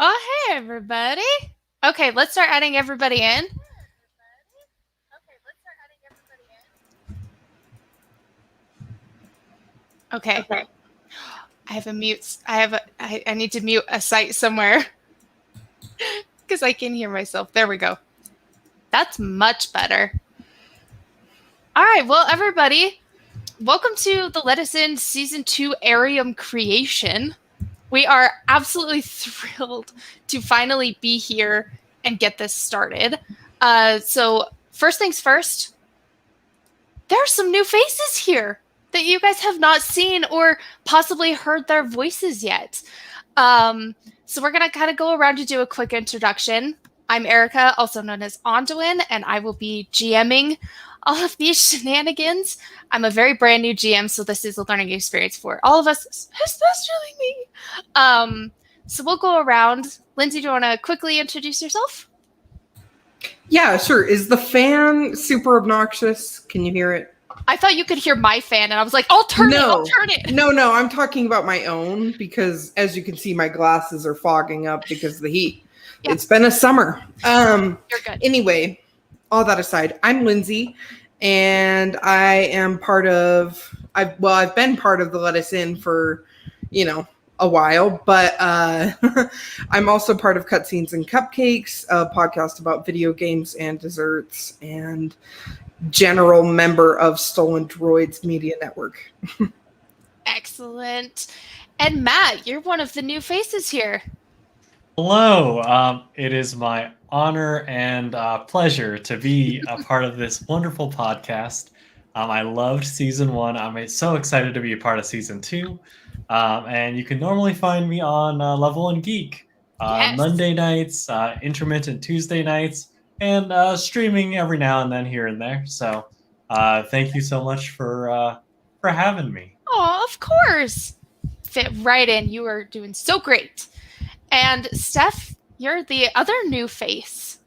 Oh, hey, everybody. Okay, let's start adding everybody in. Okay, Okay. I have a mute. I need to mute a site somewhere because I can hear myself. There we go. That's much better. All right, well, everybody, welcome to the Let Us In Season 2 Arium creation. We are absolutely thrilled to finally be here and get this started. So, first things first, there are some new faces here that you guys have not seen or possibly heard their voices yet. Um, so we're gonna kind of go around to do a quick introduction. I'm Erica, also known as Onduin, and I will be GMing all of these shenanigans. I'm a very brand new GM, so this is a learning experience for all of us, especially me. So we'll go around. Lindsay, do you want to quickly introduce yourself? Yeah, sure. Is the fan super obnoxious? Can you hear it? I thought you could hear my fan, and I was like, I'll turn it. No, I'm talking about my own because, as you can see, my glasses are fogging up because of the heat. Yeah. It's been a summer. You're good. Anyway, all that aside, I'm Lindsay, and I am I've been part of the Let Us In for, a while, but I'm also part of Cutscenes and Cupcakes, a podcast about video games and desserts, and general member of Stolen Droids Media Network. Excellent. And Matt, you're one of the new faces here. Hello. It is my honor and pleasure to be a part of this wonderful podcast. I loved season 1. I'm so excited to be a part of season 2. And you can normally find me on Level 1 Geek Yes. Monday nights, intermittent Tuesday nights, and streaming every now and then here and there. So thank you so much for having me. Oh, of course. Fit right in. You are doing so great. And Steph, you're the other new face.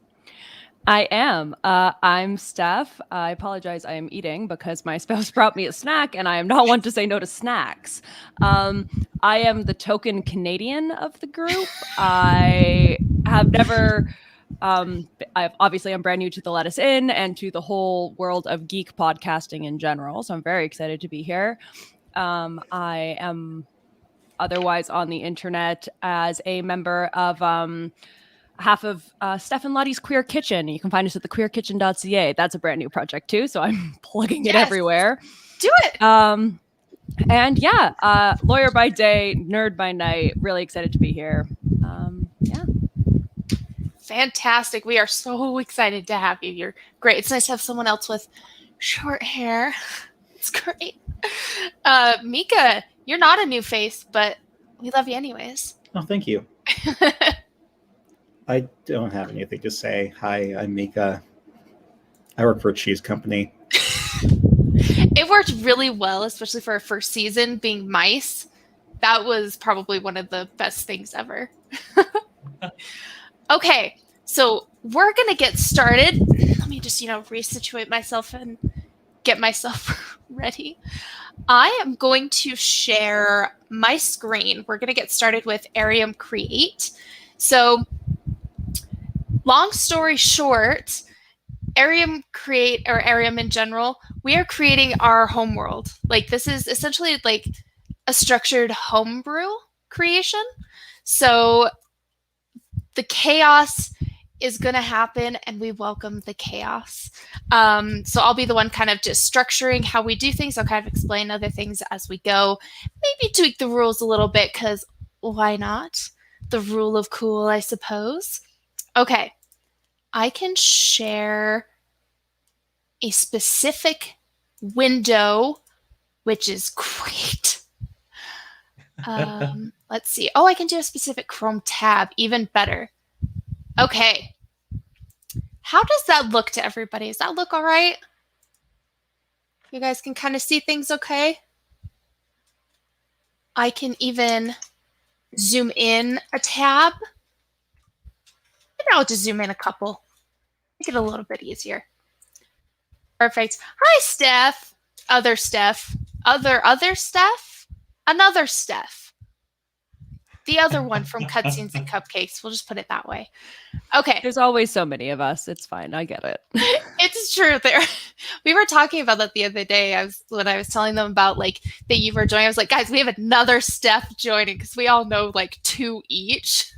I am. I'm Steph. I apologize. I am eating because my spouse brought me a snack, and I am not one to say no to snacks. I am the token Canadian of the group. I have never. Obviously, I'm brand new to the Let Us In and to the whole world of geek podcasting in general. So I'm very excited to be here. I am otherwise on the internet as a member of half of Steph and Lottie's Queer Kitchen. You can find us at thequeerkitchen.ca. That's a brand new project too, so I'm plugging it everywhere. Do it. And yeah, lawyer by day, nerd by night. Really excited to be here. Yeah. Fantastic. We are so excited to have you. You're great. It's nice to have someone else with short hair. It's great. Mika, you're not a new face, but we love you anyways. Oh, thank you. I don't have anything to say. Hi, I'm Mika. I work for a cheese company. It worked really well, especially for our first season, being mice. That was probably one of the best things ever. Okay, so we're going to get started. Let me just, resituate myself and get myself ready. I am going to share my screen. We're going to get started with Arium Create. So, long story short, Arium Create, or Arium in general, we are creating our homeworld. Like, this is essentially like a structured homebrew creation. So the chaos is going to happen, and we welcome the chaos. So I'll be the one kind of just structuring how we do things. I'll kind of explain other things as we go. Maybe tweak the rules a little bit, because why not? The rule of cool, I suppose. Okay. I can share a specific window, which is great. Let's see. Oh, I can do a specific Chrome tab. Even better. Okay. How does that look to everybody? Does that look all right? You guys can kind of see things okay? I can even zoom in a tab. Maybe I'll just zoom in a couple. Make it a little bit easier. Perfect. Hi, Steph. Other Steph. Other Steph? Another Steph. The other one from Cutscenes and Cupcakes. We'll just put it that way. Okay. There's always so many of us. It's fine. I get it. It's true. We were talking about that the other day. When I was telling them about like that you were joining, I was like, guys, we have another Steph joining because we all know like 2 each.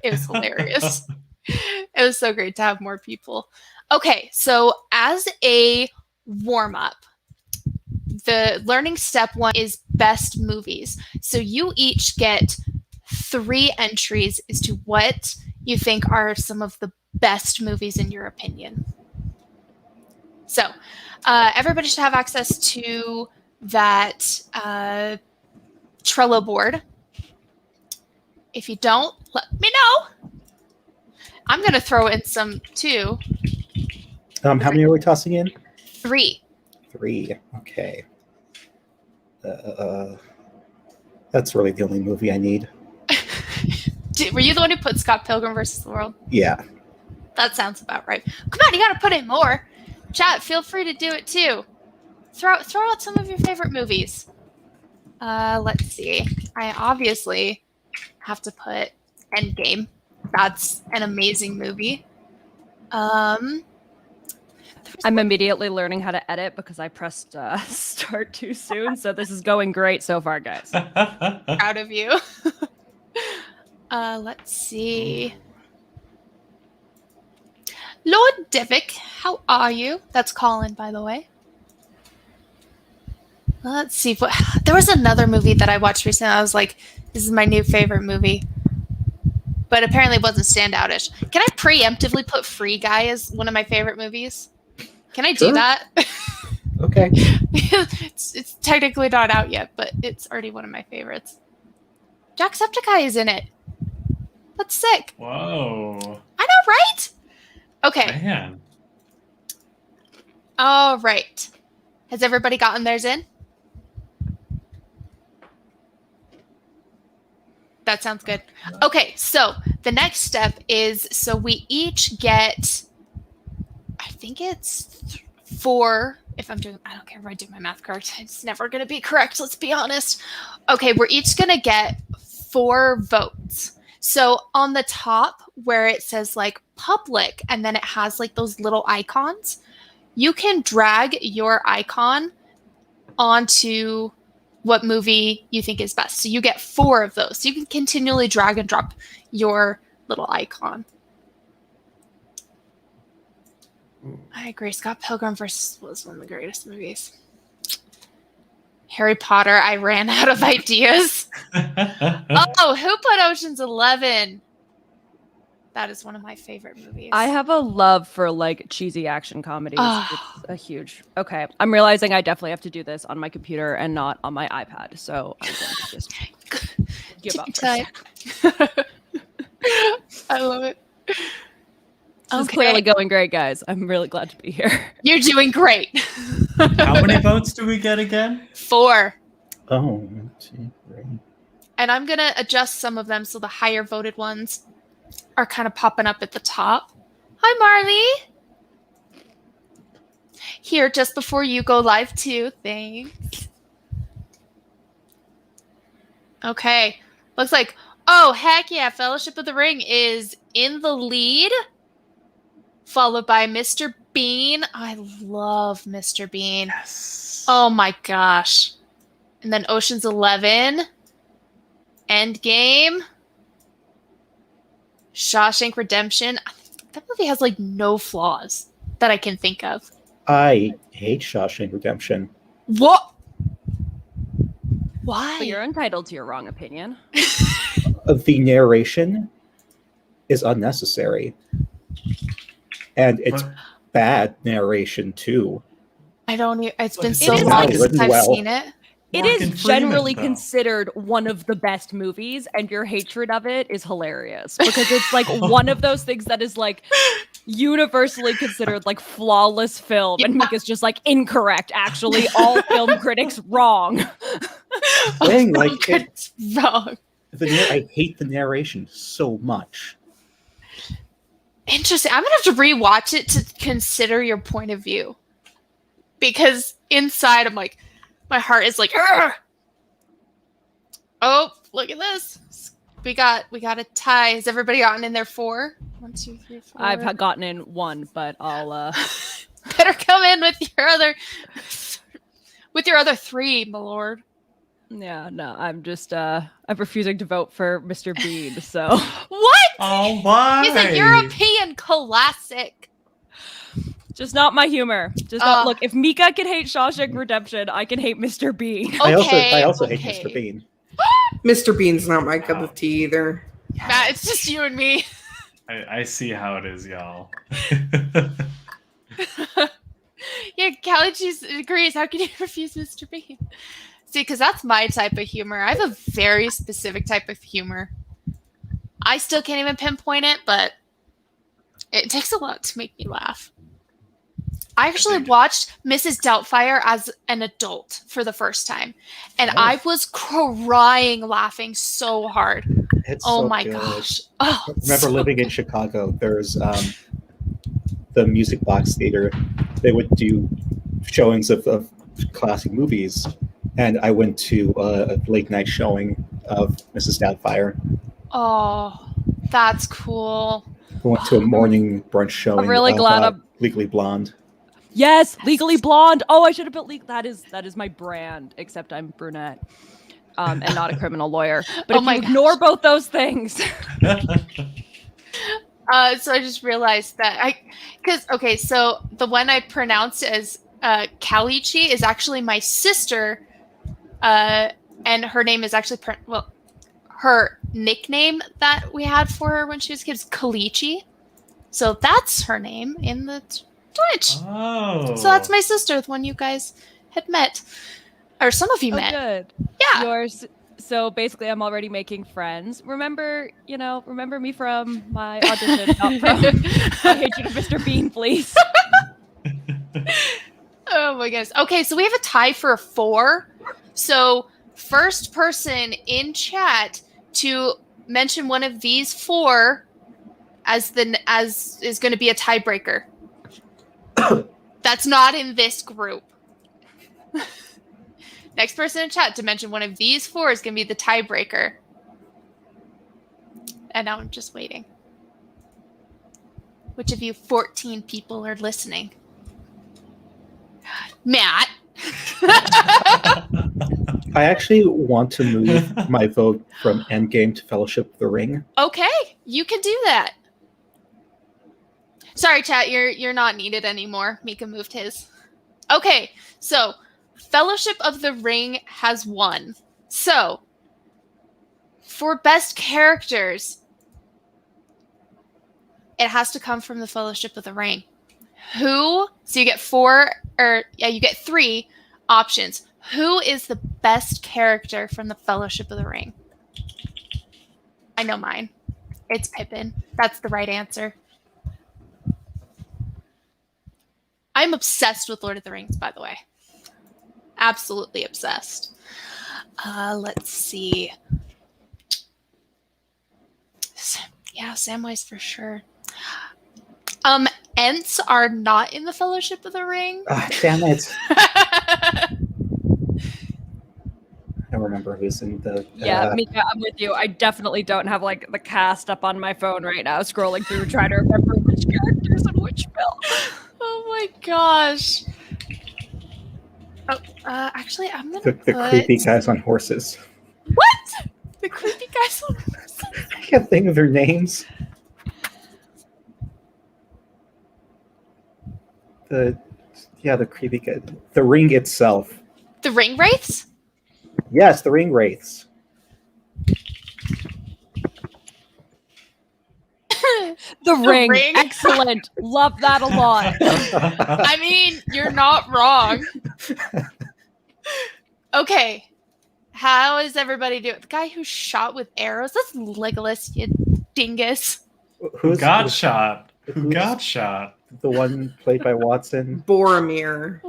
It was hilarious. It was so great to have more people. Okay, so as a warm-up, the learning step 1 is best movies. So you each get 3 entries as to what you think are some of the best movies in your opinion. So everybody should have access to that Trello board. If you don't, let me know. I'm going to throw in some too. How many are we tossing in? 3. 3. Okay. That's really the only movie I need. Were you the one who put Scott Pilgrim versus the World? Yeah. That sounds about right. Come on, you got to put in more. Chat, feel free to do it too. Throw out some of your favorite movies. Let's see. I obviously have to put Endgame. That's an amazing movie. I'm immediately learning how to edit because I pressed start too soon. So this is going great so far, guys. Proud of you. Let's see. Lord Devick, how are you? That's Colin, by the way. Let's see. There was another movie that I watched recently. I was like, this is my new favorite movie. But apparently it wasn't standoutish. Can I preemptively put Free Guy as one of my favorite movies? Can I do that? Okay. It's technically not out yet, but it's already one of my favorites. Jacksepticeye is in it. That's sick. Whoa. I know, right? Okay. Man. All right. Has everybody gotten theirs in? That sounds good. Okay, so the next step is, so we each get, I think it's 4, if I don't care if I do my math correct. It's never going to be correct, let's be honest. Okay, we're each going to get 4 votes. So on the top where it says like public and then it has like those little icons, you can drag your icon onto what movie you think is best. So you get 4 of those. So you can continually drag and drop your little icon. I agree. Scott Pilgrim was one of the greatest movies. Harry Potter, I ran out of ideas. Oh, who put Ocean's 11? That is one of my favorite movies. I have a love for like cheesy action comedies. Oh. It's a huge. Okay, I'm realizing I definitely have to do this on my computer and not on my iPad. So I'm going to just give up for a sec. I love it. This is clearly going great, guys. I'm really glad to be here. You're doing great. How many votes do we get again? 4. Oh, 2, 3. And I'm going to adjust some of them so the higher voted ones are kind of popping up at the top. Hi, Marley. Here, just before you go live too. Thanks. Okay. Looks like, oh, heck yeah. Fellowship of the Ring is in the lead. Followed by Mr. Bean. I love Mr. Bean. Yes. Oh my gosh. And then Ocean's 11. Endgame. Shawshank Redemption. That movie has like no flaws that I can think of. I hate Shawshank Redemption. What? Why? But you're entitled to your wrong opinion. The narration is unnecessary. And it's bad narration too. I don't. It's been It so is long written since I've well. seen it. It Morgan is Freeman, generally though. considered one of the best movies, and your hatred of it is hilarious because it's like one of those things that is like universally considered like flawless film, and Mika's just like incorrect. Actually, all film critics wrong. Thing, like, It's wrong. I hate the narration so much. Interesting. I'm gonna have to rewatch it to consider your point of view, because inside I'm like, my heart is like, "Argh!" Oh, look at this. we got a tie. Has everybody gotten in their 4? 1, 2, 3, 4. I've gotten in 1, but I'll better come in with your other 3, my lord. Yeah, no, I'm just I'm refusing to vote for Mr. Bean, so What? Oh, why? He's a European classic. just not my humor. Just not look, if Mika can hate Shawshank Redemption, I can hate Mr. Bean. Okay, I also hate okay. Mr. Bean. Mr. Bean's not my cup of tea either. Matt, it's just you and me. I see how it is, y'all. Yeah, Callie agrees. How can you refuse Mr. Bean? See, because that's my type of humor. I have a very specific type of humor. I still can't even pinpoint it, but it takes a lot to make me laugh. I actually watched Mrs. Doubtfire as an adult for the first time, and I was crying laughing so hard. It's Oh so my good. gosh. I remember living in Chicago. There's the Music Box Theater. They would do showings of classic movies, and I went to a late night showing of Mrs. Doubtfire. Oh, that's cool. I went to a morning brunch showing. I'm really glad of Legally Blonde. Yes, Legally Blonde. Oh, I should have put that is my brand, except I'm brunette. And not a criminal lawyer. But if you ignore both those things. So I just realized that so the one I pronounced as Kalichi is actually my sister, and her name is actually her nickname that we had for her when she was a kid is Kalichi, so that's her name in the Twitch. Oh, so that's my sister, the one you guys had met, or some of you met. Good. Yeah. Yours. So basically, I'm already making friends. Remember me from my audition, not from I Hate You to Mr. Bean, please. Oh my goodness. Okay, so we have a tie for 4. So first person in chat to mention one of these 4 as is going to be a tiebreaker. That's not in this group. Next person in chat to mention one of these 4 is going to be the tiebreaker. And now I'm just waiting. Which of you 14 people are listening? Matt. I actually want to move my vote from Endgame to Fellowship of the Ring. Okay, you can do that. Sorry, chat, you're not needed anymore. Mika moved his. Okay, so Fellowship of the Ring has won. So, for best characters, it has to come from the Fellowship of the Ring. So you get you get 3 options. Who is the best character from the Fellowship of the Ring? I know mine. It's Pippin. That's the right answer. I'm obsessed with Lord of the Rings, by the way. Absolutely obsessed. Let's see. Yeah, Samwise for sure. Ents are not in the Fellowship of the Ring. Damn it. I don't remember who's in the... Yeah, Mika, I'm with you. I definitely don't have like the cast up on my phone right now, scrolling through trying to remember which characters and which film. Oh my gosh. Oh, actually, I'm gonna the creepy guys on horses. What? The creepy guys on horses? I can't think of their names. The creepy guy. The Ring itself. The Ring Wraiths? Yes, the Ring Wraiths. The Ring. Excellent. Love that a lot. I mean, you're not wrong. Okay. How is everybody doing? The guy who shot with arrows? That's Legolas, you dingus. Who got shot? The one played by Watson? Boromir.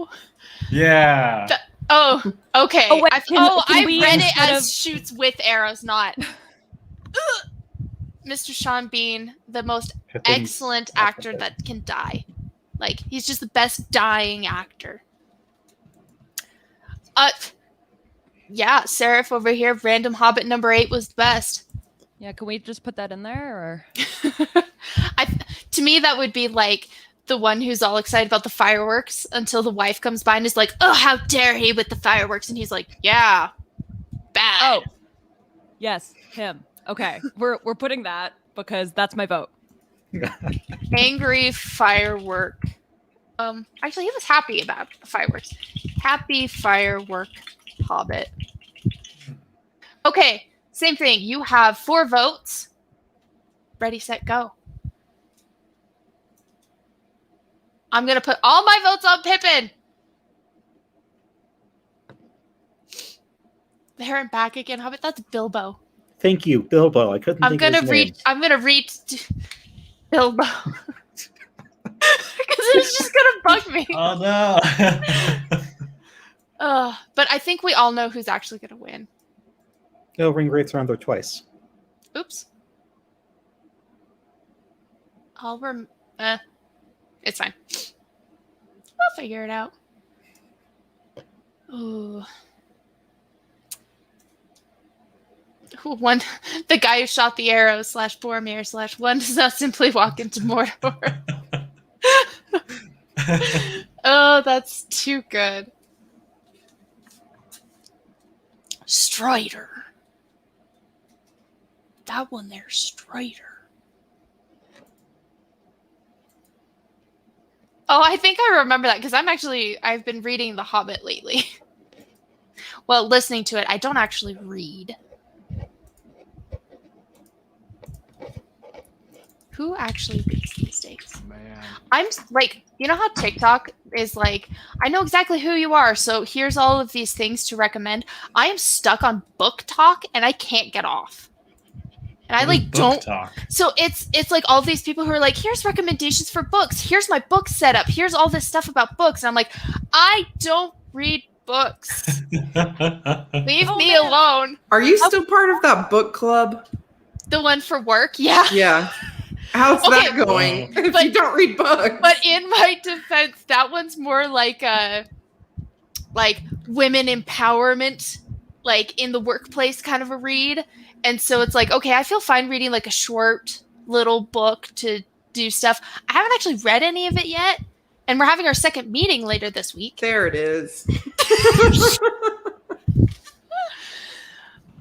Yeah. Okay. Oh, wait, I read it as shoots with arrows, not... Mr. Sean Bean, the most excellent actor that can die. Like, he's just the best dying actor. Yeah, Seraph over here, random Hobbit number 8 was the best. Yeah, can we just put that in there? Or To me, that would be like the one who's all excited about the fireworks until the wife comes by and is like, "Oh, how dare he with the fireworks?" And he's like, "Yeah, bad." oh, yes, him. Okay, we're putting that because that's my vote. Angry firework. Actually, he was happy about the fireworks. Happy firework hobbit. Okay, same thing. You have 4 votes. Ready, set, go. I'm going to put all my votes on Pippin. There and back again, hobbit. That's Bilbo. Thank you, Bilbo. I couldn't think of his name. I'm going to read Bilbo. Because it's just going to bug me. Oh no. But I think we all know who's actually going to win. No, ring wraiths around there twice. Oops. It's fine. I'll figure it out. Ooh. The guy who shot the arrow / Boromir / one does not simply walk into Mordor. Oh, that's too good. Strider. That one there, Strider. Oh, I think I remember that because I've been reading The Hobbit lately. Well, listening to it. I don't actually read. Who actually reads these days? Man. I'm like, you know how TikTok is like, I know exactly who you are, so here's all of these things to recommend. I am stuck on Book Talk and I can't get off. And I like don't talk. So it's like all these people who are like, here's recommendations for books. Here's my book setup. Here's all this stuff about books. And I'm like, I don't read books. Leave me alone. Are you still part of that book club? The one for work? Yeah. Yeah. How's Okay, that going? If but- you don't read books. But in my defense, that one's more like women empowerment, like in the workplace kind of a read. And so it's like, okay, I feel fine reading like a short little book to do stuff. I haven't actually read any of it yet. And we're having our second meeting later this week. There it is.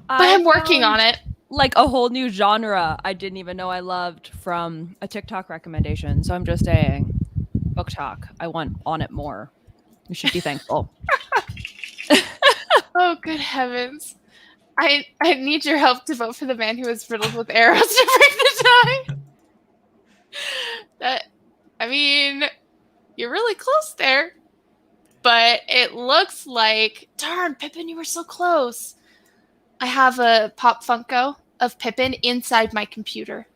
But I'm working on it. Like a whole new genre I didn't even know I loved from a TikTok recommendation. So I'm just saying, Book Talk. I want on it more. You should be thankful. Oh, good heavens. I need your help to vote for the man who was riddled with arrows to break the tie. You're really close there. But it looks like, darn, Pippin, you were so close. I have a Pop Funko of Pippin inside my computer.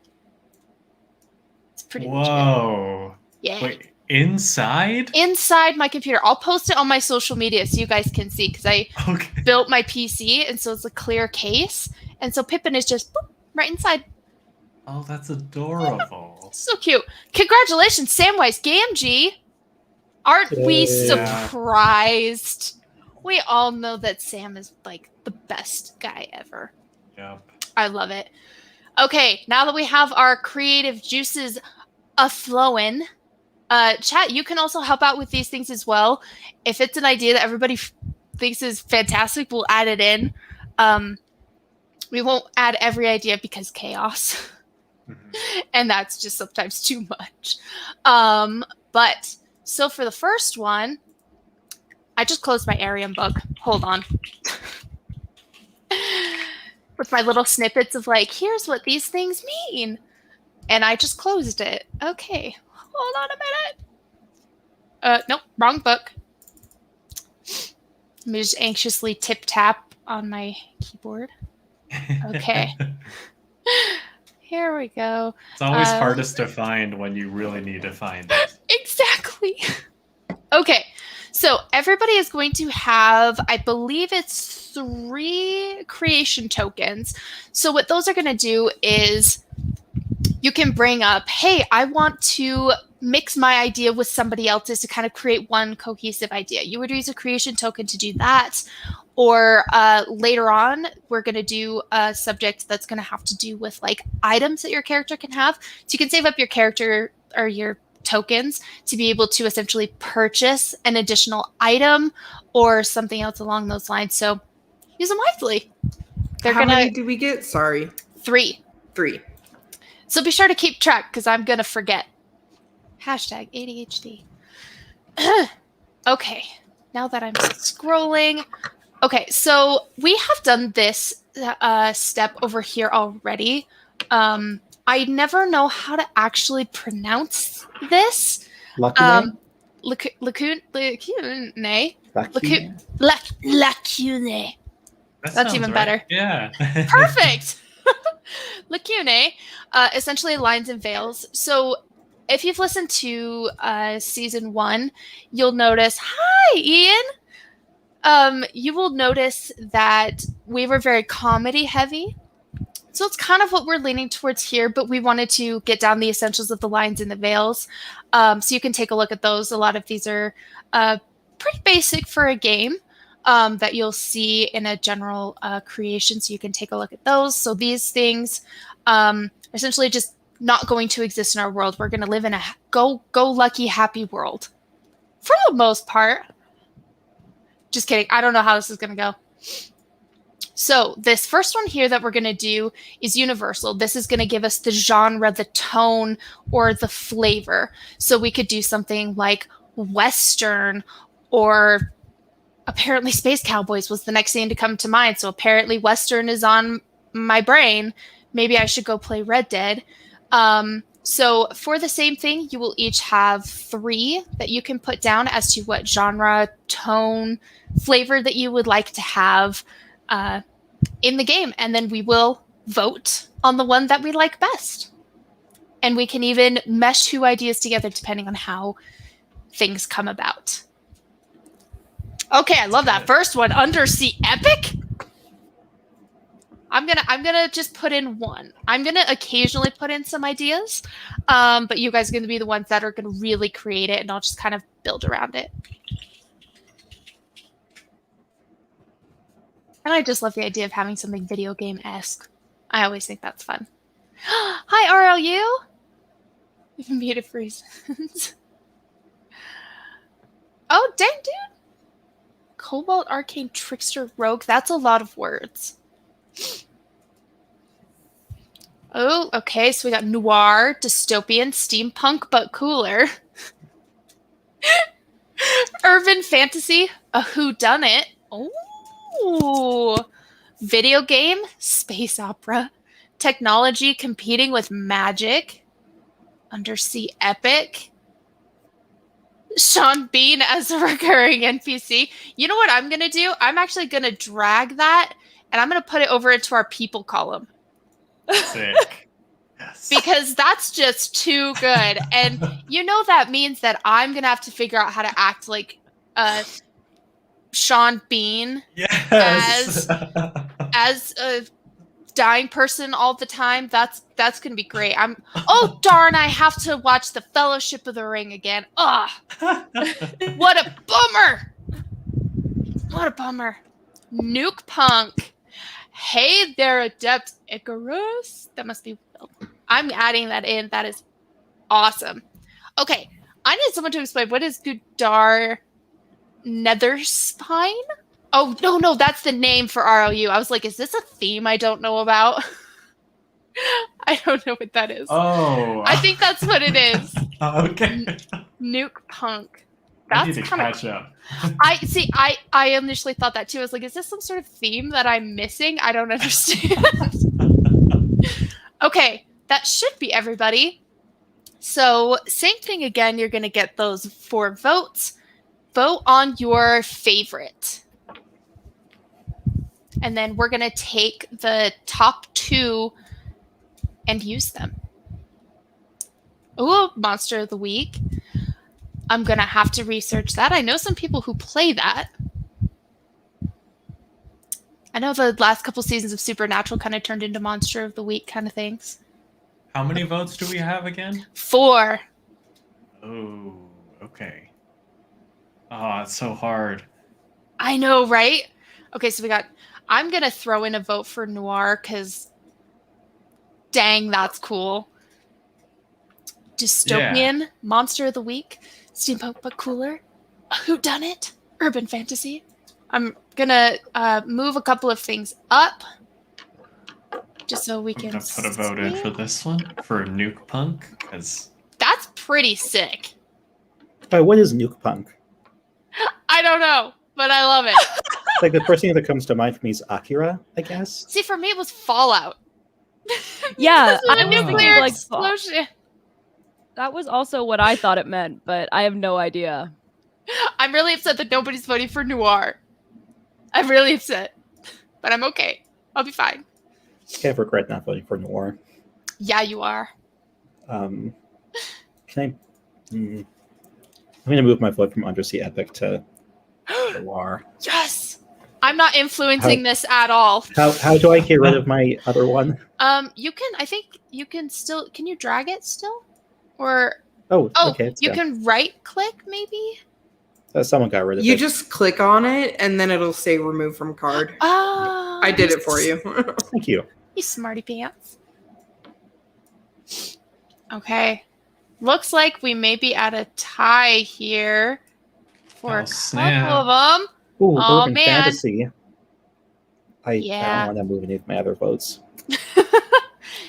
It's pretty legit. Whoa. Yeah. Wait, inside? Inside my computer. I'll post it on my social media so you guys can see because I Okay. built my PC and so it's a clear case. And so Pippin is just boop, right inside. Oh, that's adorable. So cute. Congratulations, Samwise Gamgee. Aren't we Yeah. surprised? We all know that Sam is like the best guy ever. Yep. I love it. Okay, now that we have our creative juices a-flowing, chat, you can also help out with these things as well. If it's an idea that everybody thinks is fantastic, we'll add it in. We won't add every idea because chaos. And that's just sometimes too much. But so for the first one, I just closed my Arium book. Hold on. With my little snippets of like, here's what these things mean. And I just closed it. Okay. Hold on a minute. Nope, wrong book. Let me just anxiously tip tap on my keyboard. Okay. Here we go. It's always hardest to find when you really need to find it. Exactly. Okay. So everybody is going to have, I believe it's 3 creation tokens. So what those are going to do is you can bring up, hey, I want to mix my idea with somebody else's to kind of create one cohesive idea. You would use a creation token to do that. or later on, we're going to do a subject that's going to have to do with like items that your character can have. So you can save up your character or your tokens to be able to essentially purchase an additional item or something else along those lines. So use them wisely. How many do we get? Sorry. 3. 3. So be sure to keep track because I'm going to forget. Hashtag ADHD. Okay. Now that I'm scrolling. Okay, so we have done this step over here already. I never know how to actually pronounce this. Lacune? Lacune. Lacune? Lacune. That's even better. Yeah. Perfect. Lacune, essentially lines and veils. So if you've listened to season 1, you'll notice. Hi, Ian. You will notice that we were very comedy heavy. So it's kind of what we're leaning towards here, but we wanted to get down the essentials of the lines and the veils. So you can take a look at those. A lot of these are pretty basic for a game that you'll see in a general creation. So you can take a look at those. So these things are essentially just not going to exist in our world. We're going to live in a go-lucky, happy world for the most part. Just kidding. I don't know how this is going to go. So this first one here that we're going to do is universal. This is going to give us the genre, the tone, or the flavor. So we could do something like Western, or apparently Space Cowboys was the next thing to come to mind. So apparently Western is on my brain. Maybe I should go play Red Dead. So for the same thing, you will each have 3 that you can put down as to what genre, tone, flavor that you would like to have in the game. And then we will vote on the one that we like best. And we can even mesh 2 ideas together depending on how things come about. Okay, I love that first one. Undersea epic? I'm gonna just put in 1. I'm gonna occasionally put in some ideas, but you guys are gonna be the ones that are gonna really create it, and I'll just kind of build around it. And I just love the idea of having something video game-esque. I always think that's fun. Hi, RLU! You've been muted for reasons. Oh, dang, dude! Cobalt, Arcane, Trickster, Rogue. That's a lot of words. Oh, okay. So we got noir, dystopian, steampunk, but cooler. Urban fantasy, a whodunit. Oh, video game, space opera, technology competing with magic, undersea epic. Sean Bean as a recurring NPC. You know what I'm going to do? I'm actually going to drag that and I'm going to put it over into our people column. Sick. Yes. Because that's just too good. And you know that means that I'm going to have to figure out how to act like Sean Bean Yes. as a dying person all the time. That's going to be great. Oh, darn, I have to watch The Fellowship of the Ring again. Ugh. What a bummer. What a bummer. Nuke Punk. Hey there, Adept Icarus. That must be Will. I'm adding that in. That is awesome. Okay. I need someone to explain what is Gudar Netherspine? Oh, no, that's the name for RLU. I was like, is this a theme I don't know about? I don't know what that is. Oh. I think that's what it is. Okay. Nuke Punk. I need That's to kind catch of. up. I initially thought that too. I was like, is this some sort of theme that I'm missing? I don't understand. Okay, that should be everybody. So same thing again. You're going to get those 4 votes. Vote on your favorite. And then we're going to take the top 2 and use them. Ooh, Monster of the Week. I'm going to have to research that. I know some people who play that. I know the last couple seasons of Supernatural kind of turned into Monster of the Week kind of things. How many votes do we have again? 4. Oh, okay. Oh, it's so hard. I know, right? Okay, so I'm going to throw in a vote for noir because dang, that's cool. Dystopian, monster of the week, steampunk but cooler, a whodunit, urban fantasy. I'm going to move a couple of things up just so we I'm can gonna put a vote in for this one for Nuke Punk because That's pretty sick. But what is nuke punk? I don't know, but I love it. Like the first thing that comes to mind for me is Akira, I guess. See, for me, it was Fallout. Yeah, Because of the I was nuclear thinking like explosion. that was also what I thought it meant, but I have no idea. I'm really upset that nobody's voting for noir. I'm really upset, but I'm okay. I'll be fine. I have regret not voting for noir. Yeah, you are. Can I? I'm gonna move my vote from Undersea Epic to noir. Yes. I'm not influencing this at all. How do I get rid of my other one? You can. I think you can still. Can you drag it still? Or Oh, okay. you can right click maybe. Someone got rid of You it. just click on it, and then it'll say remove from card. Oh, I did it for you. Thank you. You smarty pants. Okay. Looks like we may be at a tie here for a couple snap. of them. Ooh, Oh, urban man. fantasy. I Yeah. don't want to move any of my other votes.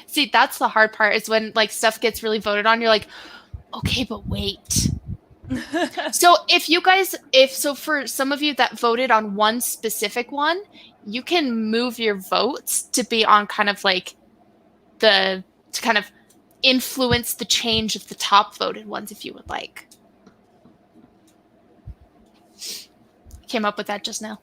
See, that's the hard part is when like stuff gets really voted on, you're like, okay, but wait. So for some of you that voted on one specific one, you can move your votes to be on kind of like to kind of influence the change of the top voted ones if you would like. Came up with that just now.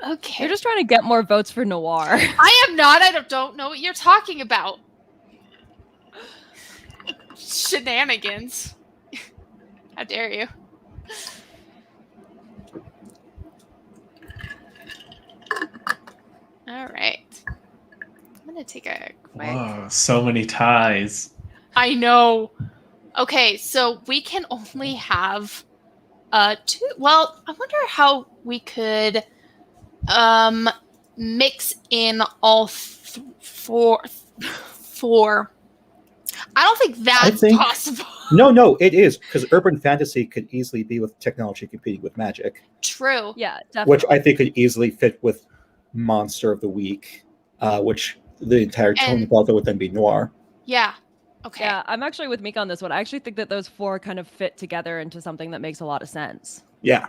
Okay. You're just trying to get more votes for noir. I am not. I don't know what you're talking about. Shenanigans. How dare you? All right. I'm going to take a quick... Whoa, so many ties. I know. Okay, so we can only have two... Well, I wonder how we could mix in all four. I don't think that's possible. No, it is, because urban fantasy could easily be with technology competing with magic. True. Yeah, definitely. Which I think could easily fit with Monster of the Week, which the entire tone of it would then be noir. Yeah. Okay. Yeah, I'm actually with Mika on this one. I actually think that those four kind of fit together into something that makes a lot of sense. Yeah.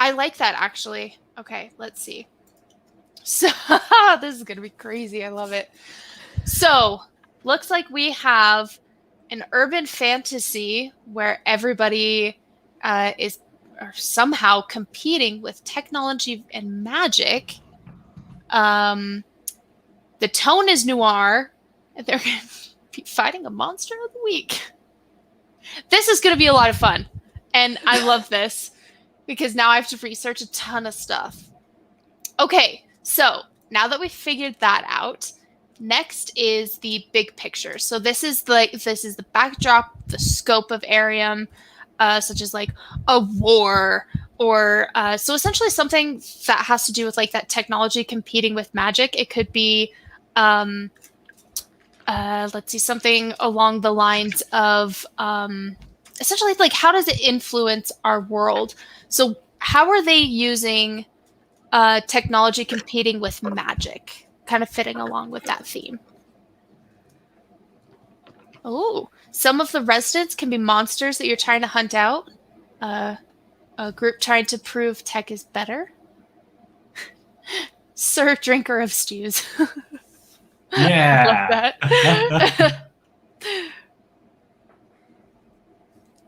I like that, actually. Okay, let's see. So, this is going to be crazy. I love it. So, looks like we have an urban fantasy where everybody is somehow competing with technology and magic. The tone is noir. And they're going to be fighting a monster of the week. This is going to be a lot of fun. And I love this because now I have to research a ton of stuff. Okay, so now that we've figured that out, next is the big picture. So this is the backdrop, the scope of Arium, such as like a war, or so essentially something that has to do with like that technology competing with magic. It could be, let's see, something along the lines of essentially like how does it influence our world? So how are they using technology competing with magic? Kind of fitting along with that theme. Oh, some of the residents can be monsters that you're trying to hunt out. A group trying to prove tech is better. Sir, drinker of stews. Yeah. I love that.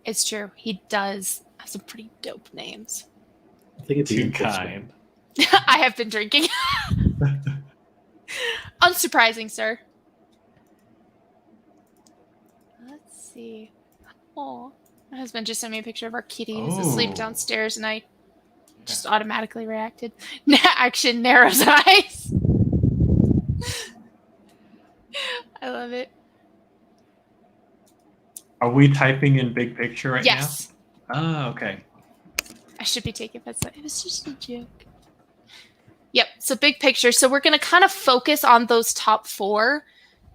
It's true. He does have some pretty dope names. I think it'd be Too interesting. kind. I have been drinking. Unsurprising, sir. Let's see. Oh, my husband just sent me a picture of our kitty who's asleep Oh. downstairs, and I just automatically reacted. Action narrows eyes. I love it. Are we typing in big picture right Yes. now? Oh, okay. I should be taking it. It was just a joke. Yep. So big picture. So we're going to kind of focus on those top 4,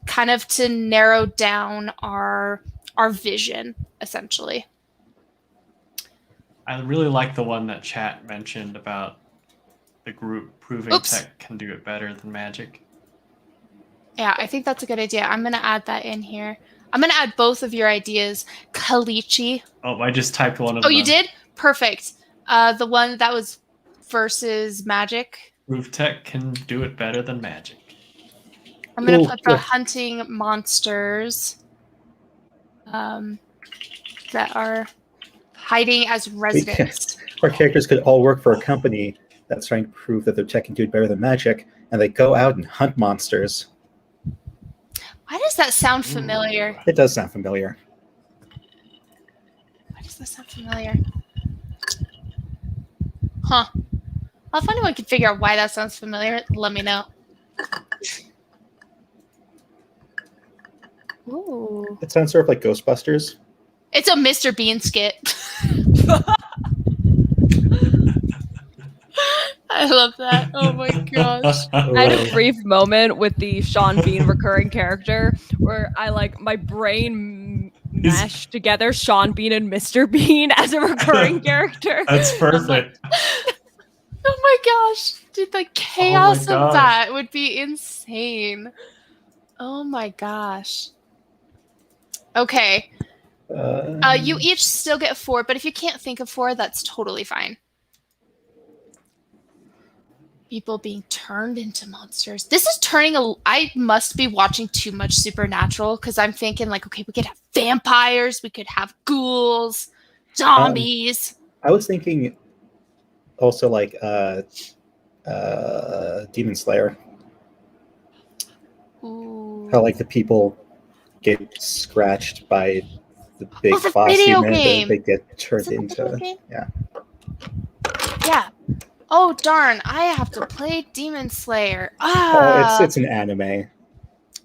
kind of to narrow down our vision, essentially. I really like the one that chat mentioned about the group proving tech can do it better than magic. Yeah, I think that's a good idea. I'm going to add that in here. I'm going to add both of your ideas. Kalichi. Oh, I just typed one of them. Oh, you did? Perfect. The one that was versus magic. Prove tech can do it better than magic. I'm going to put the hunting monsters that are hiding as residents. Our characters could all work for a company that's trying to prove that their tech can do it better than magic, and they go out and hunt monsters. Why does that sound familiar? It does sound familiar. Why does that sound familiar? Huh. Well, if anyone can figure out why that sounds familiar, let me know. Ooh. It sounds sort of like Ghostbusters. It's a Mr. Bean skit. I love that. Oh my gosh. I had a brief moment with the Sean Bean recurring character where my brain mashed together Sean Bean and Mr. Bean as a recurring character. That's perfect. Oh my gosh. Dude, the chaos of that would be insane. Oh my gosh. Okay. You each still get 4, but if you can't think of 4, that's totally fine. People being turned into monsters. This is turning I must be watching too much Supernatural because I'm thinking like, okay, we could have vampires, we could have ghouls, zombies. I was thinking also like Demon Slayer. Ooh. How like the people get scratched by the big the boss video demon, game. they get turned Is it the into video game? yeah. Yeah. Oh darn! I have to play Demon Slayer. It's an anime. I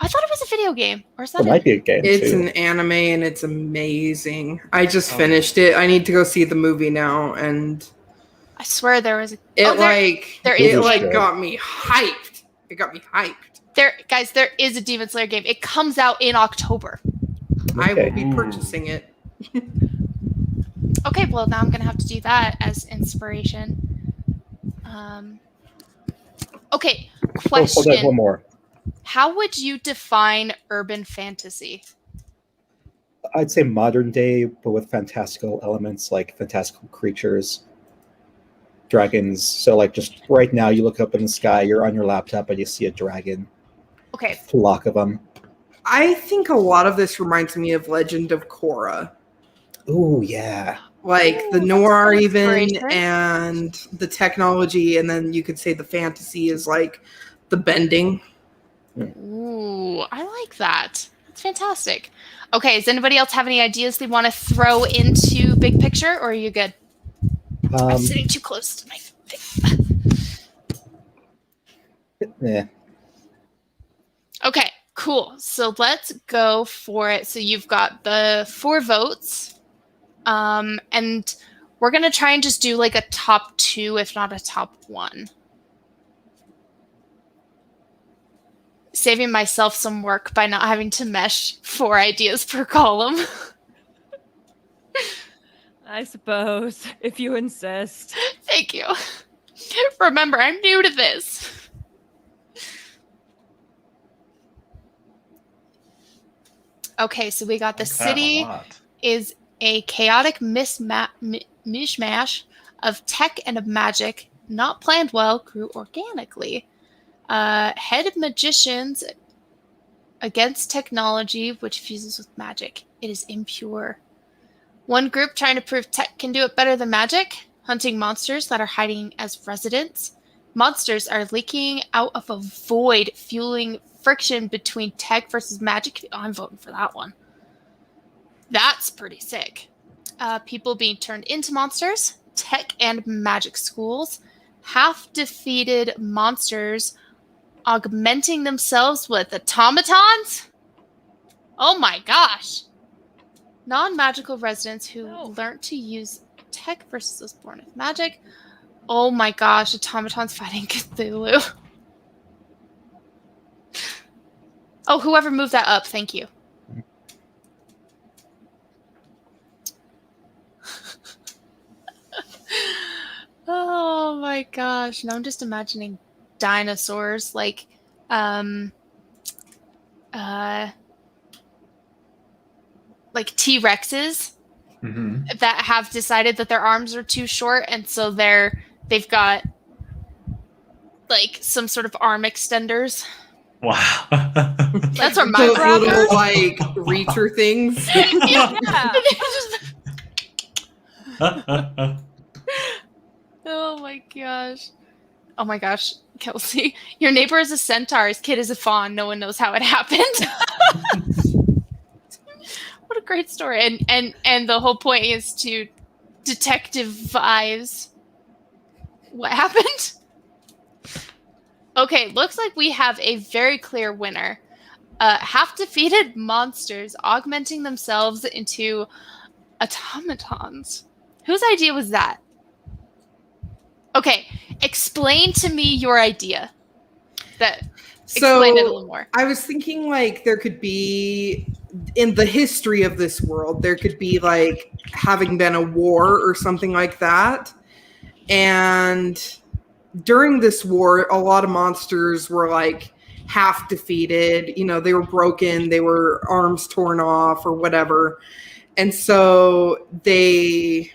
thought it was a video game, or is that It might be a game. It's too. an anime and it's amazing. I just finished it. I need to go see the movie now, and I swear there was. There is got me hyped. It got me hyped. There is a Demon Slayer game. It comes out in October. I Okay. will be purchasing it. Okay, well now I'm gonna have to do that as inspiration. Okay, question. Hold on, one more. How would you define urban fantasy? I'd say modern day, but with fantastical elements like fantastical creatures, dragons. So like just right now, you look up in the sky, you're on your laptop, and you see a dragon. Okay. Flock of them. I think a lot of this reminds me of Legend of Korra. Ooh, yeah. Like the Ooh, noir that's even, inspiration. and the technology, and then you could say the fantasy is like the bending. Ooh, I like that. That's fantastic. Okay, does anybody else have any ideas they want to throw into big picture, or are you good? I'm sitting too close to my thing. Yeah. Okay, cool. So let's go for it. So you've got the 4 votes. And we're going to try and just do like a top 2, if not a top 1. Saving myself some work by not having to mesh 4 ideas per column. I suppose, if you insist. Thank you. Remember, I'm new to this. Okay, so we got the city is a chaotic mishmash of tech and of magic, not planned well, grew organically. Head of magicians against technology, which fuses with magic. It is impure. One group trying to prove tech can do it better than magic, hunting monsters that are hiding as residents. Monsters are leaking out of a void, fueling friction between tech versus magic. Oh, I'm voting for that one. That's pretty sick. People being turned into monsters, tech and magic schools, half-defeated monsters augmenting themselves with automatons? Oh my gosh. Non-magical residents who learn to use tech versus those born with magic. Oh my gosh, automatons fighting Cthulhu. Oh, whoever moved that up, thank you. Oh my gosh. Now I'm just imagining dinosaurs like T-Rexes that have decided that their arms are too short, and so they've got like some sort of arm extenders. Wow. That's what my Those mind little is. like reacher things. Oh my gosh. Oh my gosh, Kelsey. Your neighbor is a centaur, his kid is a fawn. No one knows how it happened. What a great story. And the whole point is to detectivize what happened. Okay, looks like we have a very clear winner. Half-defeated monsters augmenting themselves into automatons. Whose idea was that? Okay, explain to me your idea. Explain it a little more. I was thinking like there could be, in the history of this world, there could be like having been a war or something like that. And during this war, a lot of monsters were like half defeated. You know, they were broken, they were arms torn off or whatever. And so they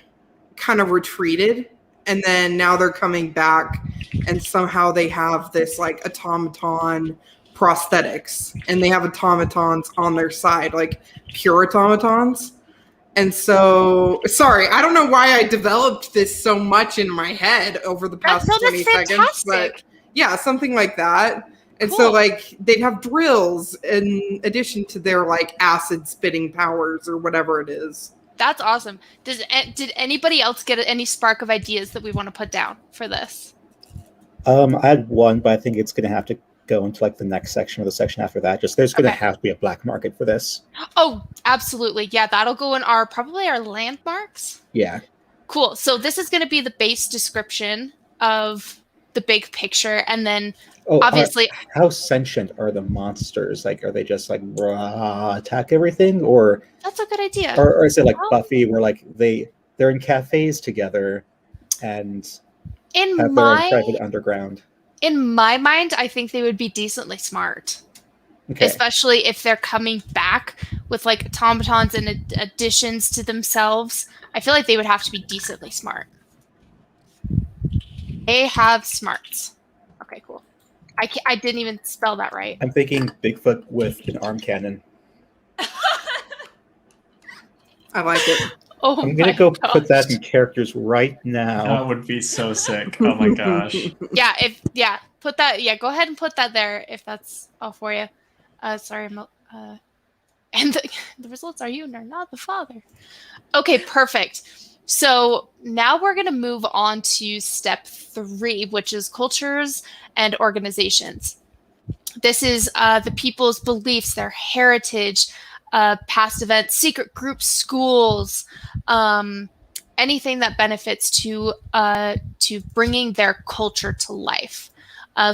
kind of retreated. And then now they're coming back, and somehow they have this like automaton prosthetics, and they have automatons on their side, like pure automatons. And so, sorry, I don't know why I developed this so much in my head over the past 20 seconds, but yeah, something like that. And so like they'd have drills in addition to their like acid spitting powers or whatever it is. That's awesome. Did anybody else get any spark of ideas that we want to put down for this? I had one, but I think it's going to have to go into like the next section or the section after that. Just there's going to have to be a black market for this. Oh, absolutely. Yeah, that'll go in probably our landmarks. Yeah. Cool. So this is going to be the base description of the big picture, and then obviously, how sentient are the monsters? Like, are they just like raw attack everything, or that's a good idea. Or is it like Buffy, where like they're in cafes together and have their own private underground? In my mind, I think they would be decently smart, especially if they're coming back with like automatons and additions to themselves. I feel like they would have to be decently smart. They have smarts. Okay, cool. I didn't even spell that right. I'm thinking Bigfoot with an arm cannon. I like it. Oh, I'm gonna go put that in characters right now. That would be so sick. Oh my gosh. Put that. Yeah, go ahead and put that there if that's all for you. Sorry, and the results are you and are not the father. Okay, perfect. So now we're gonna move on to step 3, which is cultures and organizations. This is the people's beliefs, their heritage, past events, secret groups, schools, anything that benefits to bringing their culture to life.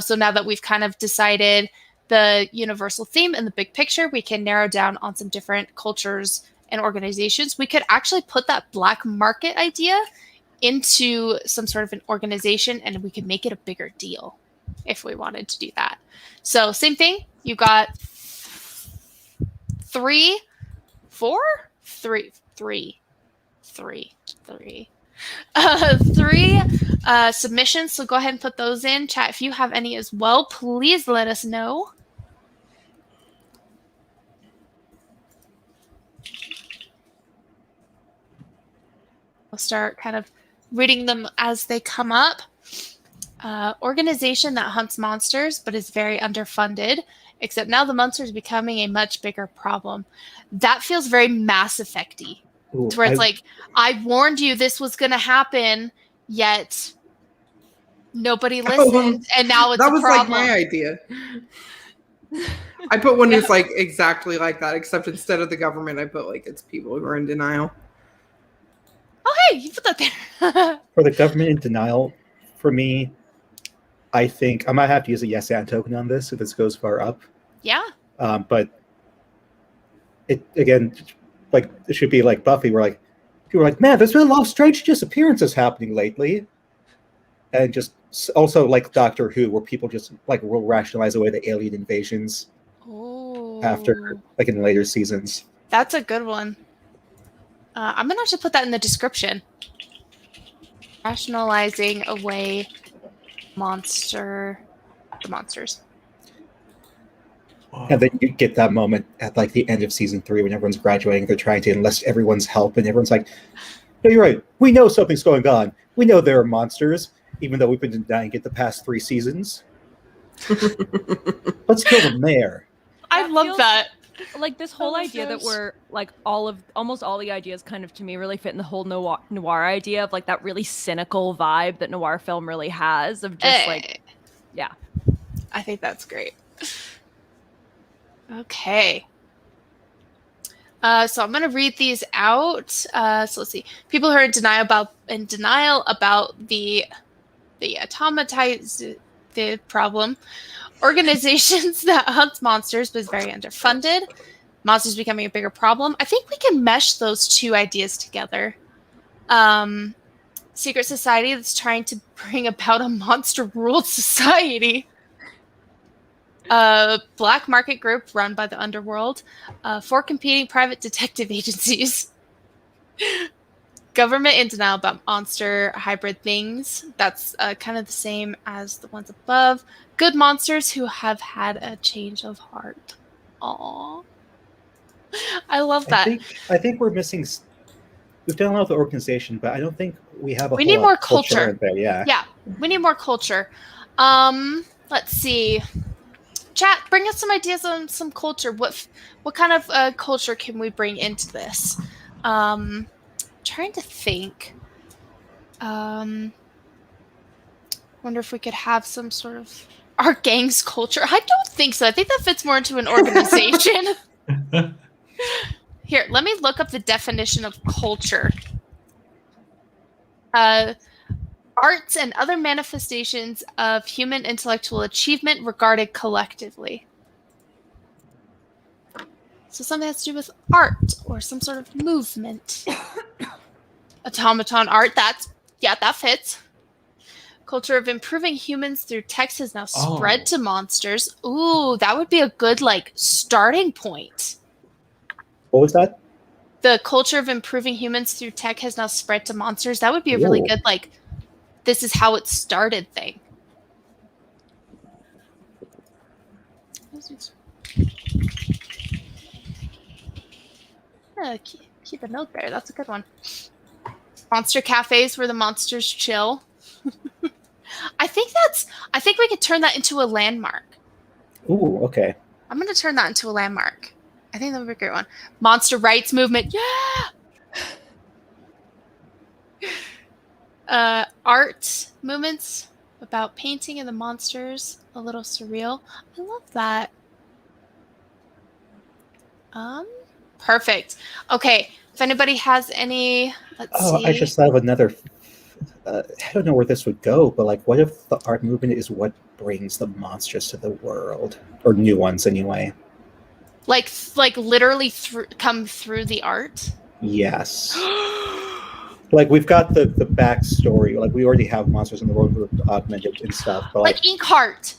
So now that we've kind of decided the universal theme and the big picture, we can narrow down on some different cultures and organizations. We could actually put that black market idea into some sort of an organization, and we could make it a bigger deal if we wanted to do that. So same thing. You got 3 submissions. So go ahead and put those in chat. If you have any as well, please let us know. I'll start kind of reading them as they come up. Organization that hunts monsters but is very underfunded, except now the monster is becoming a much bigger problem. That feels very Mass Effect-y. To where it's like, I warned you this was going to happen, yet nobody listened, and now it's a problem. That was like my idea. I put one who's like exactly like that, except instead of the government, I put like it's people who are in denial. Okay, you put that there. For the government in denial, for me, I think I might have to use a yes and token on this if this goes far up. Yeah. But it again, like it should be like Buffy, where like people are like, man, there's been a lot of strange disappearances happening lately, and just also like Doctor Who, where people just like will rationalize away the alien invasions Oh. after like in later seasons. That's a good one. I'm gonna have to put that in the description. Rationalizing away the monsters. And then you get that moment at like the end of season 3 when everyone's graduating, they're trying to enlist everyone's help, and everyone's like, no, you're right. We know something's going on. We know there are monsters, even though we've been denying it the past 3 seasons. Let's kill the mayor. I love that. Like this whole idea that we're like almost all the ideas kind of to me really fit in the whole noir idea of like that really cynical vibe that noir film really has of just like, yeah. I think that's great. Okay. So I'm going to read these out. So let's see. People who are in denial about the automatized the problem. Organizations that hunt monsters was very underfunded. Monsters becoming a bigger problem. I think we can mesh those two ideas together. Secret society that's trying to bring about a monster-ruled society. Black market group run by the underworld. 4 competing private detective agencies. Government in denial about monster hybrid things. That's kind of the same as the ones above. Good monsters who have had a change of heart. Aww. I love that. I think we're missing. We've done a lot of the organization, but I don't think we have a. We need more culture. In there. Yeah. Yeah, we need more culture. Let's see. Chat, bring us some ideas on some culture. What kind of culture can we bring into this? Trying to think. Wonder if we could have some sort of our gang's culture. I don't think so. I think that fits more into an organization. Here, let me look up the definition of culture. Arts and other manifestations of human intellectual achievement regarded collectively. So something has to do with art or some sort of movement. Automaton art, that fits. Culture of improving humans through text has now spread to monsters. Ooh, that would be a good starting point. What was that? The culture of improving humans through tech has now spread to monsters. That would be a really good this is how it started thing. Yeah, keep a note there. That's a good one. Monster cafes where the monsters chill. I think we could turn that into a landmark. Ooh, okay. I'm going to turn that into a landmark. I think that would be a great one. Monster rights movement. Yeah! Art movements about painting and the monsters. A little surreal. I love that. Perfect. Okay. If anybody has any, let's see. I just thought of another. I don't know where this would go, but what if the art movement is what brings the monsters to the world, or new ones anyway? Like literally come through the art. Yes. We've got the backstory. We already have monsters in the world who are augmented and stuff. But Inkheart.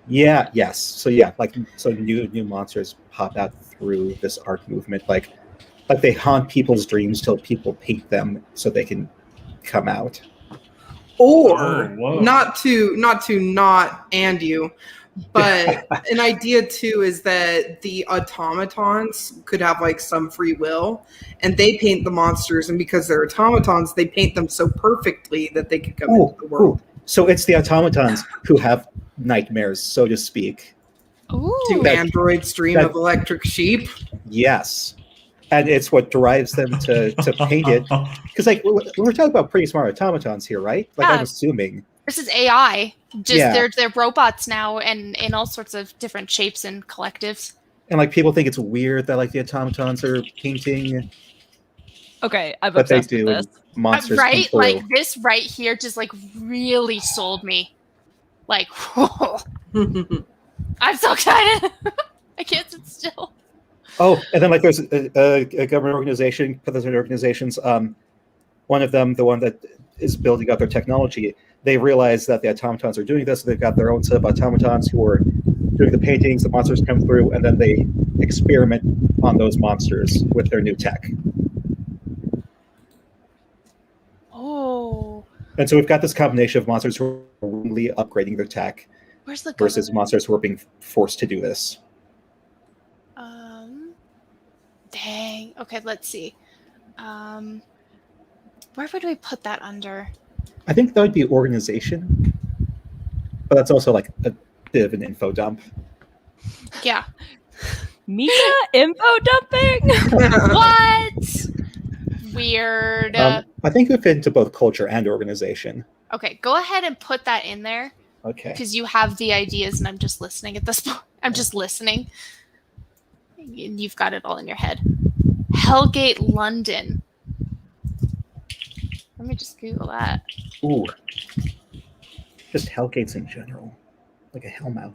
Yeah. Yes. So yeah. So new monsters pop out through this art movement. Like they haunt people's dreams till people paint them so they can come out. Or not to not and you, but an idea too is that the automatons could have some free will, and they paint the monsters, and because they're automatons, they paint them so perfectly that they could come into the world. So it's the automatons who have nightmares, so to speak. Ooh. Do androids dream of electric sheep? Yes. And it's what drives them to paint it. Because we're talking about pretty smart automatons here, right? I'm assuming. This is AI. They're robots now and in all sorts of different shapes and collectives. And people think it's weird that the automatons are painting Okay, I'm but they obsessed with do, this. and monsters come Right? through. Like this right here just like really sold me. Like, whoa, I'm so excited. I can't sit still. Oh, and then like there's a government organization, other organizations. One of them, the one that is building up their technology, they realize that the automatons are doing this. So they've got their own set of automatons who are doing the paintings. The monsters come through, and then they experiment on those monsters with their new tech. Oh, And so we've got this combination of monsters who are really upgrading their tech where's the versus government? monsters who are being forced to do this. Dang. Okay, let's see. Where would we put that under? I think that would be organization, but that's also like a bit of an info dump. Yeah. Mika info dumping? What? Weird. I think it would fit into both culture and organization. Okay, go ahead and put that in there Okay. because you have the ideas and I'm just listening at this point. I'm just listening. And you've got it all in your head. Hellgate, London. Let me just Google that. Ooh. Just Hellgates in general. Like a Hellmouth.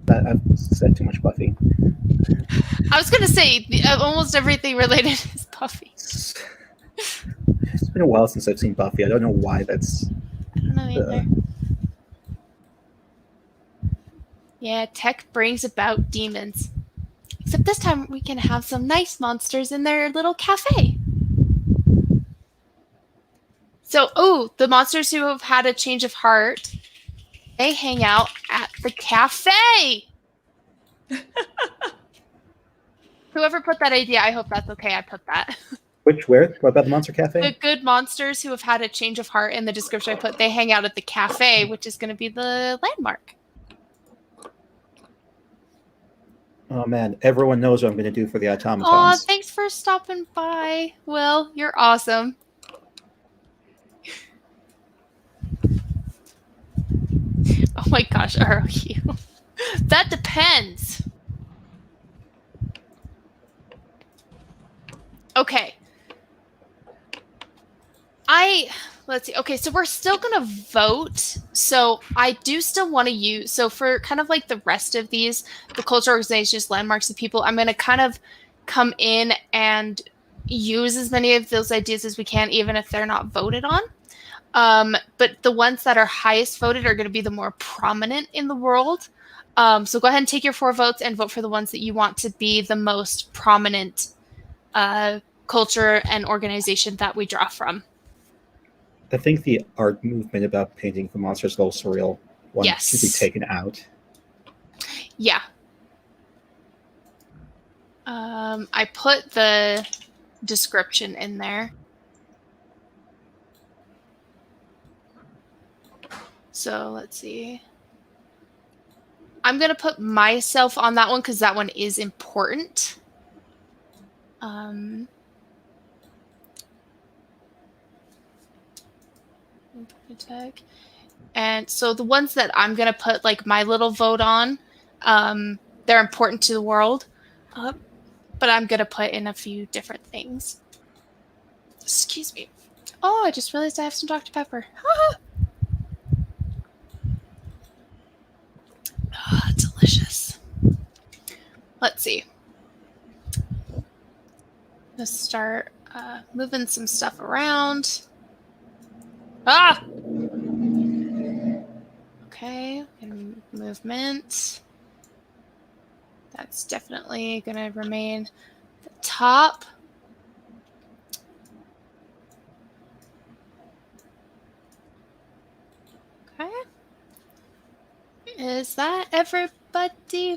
I've said too much Buffy. I was going to say almost everything related is Buffy. It's been a while since I've seen Buffy. I don't know why that's... I don't know either. Yeah, tech brings about demons. Except this time we can have some nice monsters in their little cafe. So, the monsters who have had a change of heart, they hang out at the cafe. Whoever put that idea, I hope that's okay. I put that. Where? What about the Monster Cafe? The good monsters who have had a change of heart, in the description I put, they hang out at the cafe, which is going to be the landmark. Oh man, everyone knows what I'm going to do for the automatons. Aw, thanks for stopping by, Will. You're awesome. Oh my gosh, are you? That depends. Okay. Let's see. Okay, so we're still going to vote. So I do still want to use, so for kind of like the rest of these, the culture organizations, landmarks of people, I'm going to kind of come in and use as many of those ideas as we can, even if they're not voted on. But the ones that are highest voted are going to be the more prominent in the world. So go ahead and take your 4 votes and vote for the ones that you want to be the most prominent culture and organization that we draw from. I think the art movement about painting the monsters a little surreal one Yes. should be taken out. Yeah. I put the description in there. So let's see. I'm going to put myself on that one because that one is important. And so the ones that I'm going to put like my little vote on, they're important to the world, but I'm going to put in a few different things. Excuse me. Oh, I just realized I have some Dr. Pepper. Delicious. Let's see. Let's start moving some stuff around. Okay, and movement. That's definitely going to remain the top. Okay. Is that everybody?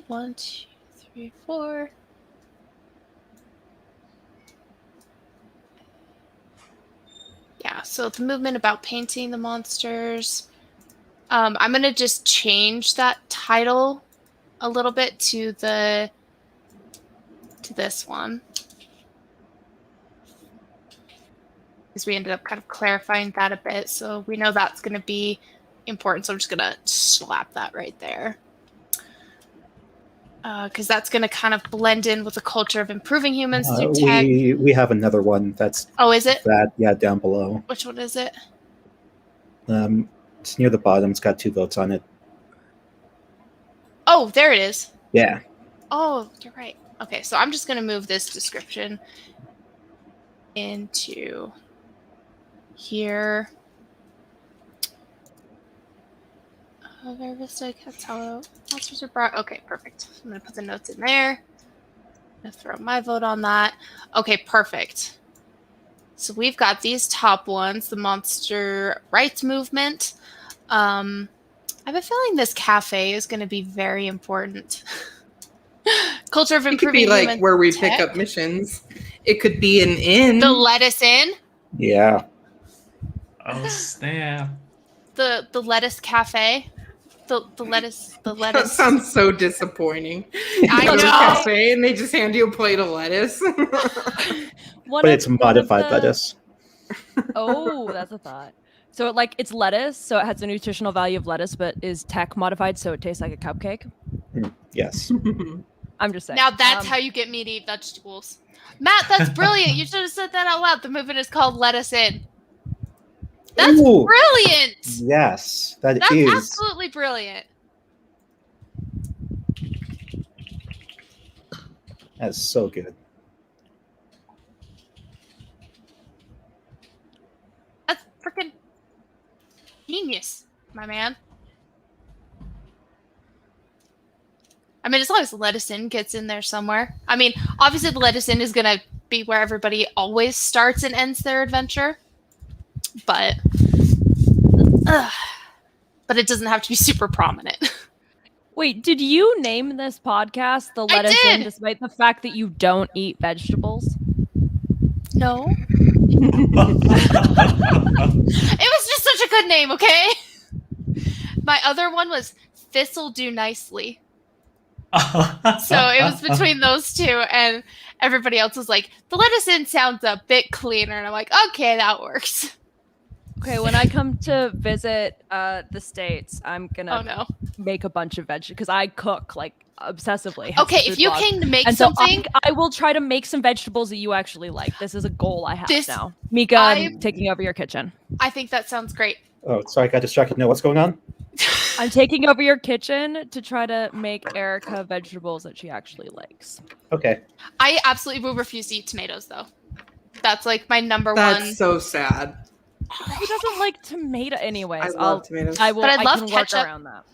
1, 2, 3, 4. Yeah, so the movement about painting the monsters. I'm going to just change that title a little bit to this one. Because we ended up kind of clarifying that a bit, so we know that's going to be important, so I'm just going to slap that right there. because that's going to kind of blend in with the culture of improving humans through tech. We have another one that's Oh, is it? down below. Which one is it? It's near the bottom. It's got 2 votes on it. Oh, there it is. Yeah. Oh, you're right. Okay, so I'm just going to move this description into here. Very Vista, that's how monsters are brought. Okay, perfect. I'm going to put the notes in there. I'm going to throw my vote on that. Okay, perfect. So we've got these top ones, the monster rights movement. I have a feeling this cafe is going to be very important. Culture of It could improving be like human where we tech. pick up missions. It could be an inn. The lettuce inn. Yeah. Oh snap! The lettuce cafe. The lettuce. The That lettuce. sounds so disappointing. I You go to a know. cafe and they just hand you a plate of lettuce. One But of- it's one of modified the- lettuce. Oh, that's a thought. So it's lettuce, so it has the nutritional value of lettuce, but is tech modified, so it tastes like a cupcake. Yes. I'm just saying. Now that's how you get me to eat vegetables. Matt, that's brilliant. You should have said that out loud. The movement is called Lettuce In. That's Ooh. brilliant. Yes, That's is. absolutely brilliant. That's so good. That's freaking genius, my man. I mean, as long as the lettuce in gets in there somewhere. I mean, obviously the lettuce in is going to be where everybody always starts and ends their adventure. But it doesn't have to be super prominent. Wait, did you name this podcast The Lettuce In did. despite the fact that you don't eat vegetables? No. It was just such a good name, okay? My other one was This'll Do Nicely. So it was between those two, and everybody else was like, the lettuce in sounds a bit cleaner. And I'm like, okay, that works. Okay, when I come to visit the States, I'm gonna Oh no. make a bunch of vegetables because I cook like obsessively. hence Okay, the if food you blog. came to make And something, so I will try to make some vegetables that you actually like. This is a goal I have This- now. Mika, I'm taking over your kitchen. I think that sounds great. Oh, sorry, I got distracted. No, what's going on? I'm taking over your kitchen to try to make Erica vegetables that she actually likes. Okay. I absolutely will refuse to eat tomatoes, though. That's like my number That's one. so sad. Who doesn't like tomato anyways? I love tomatoes. I will. But I love can ketchup. work around that.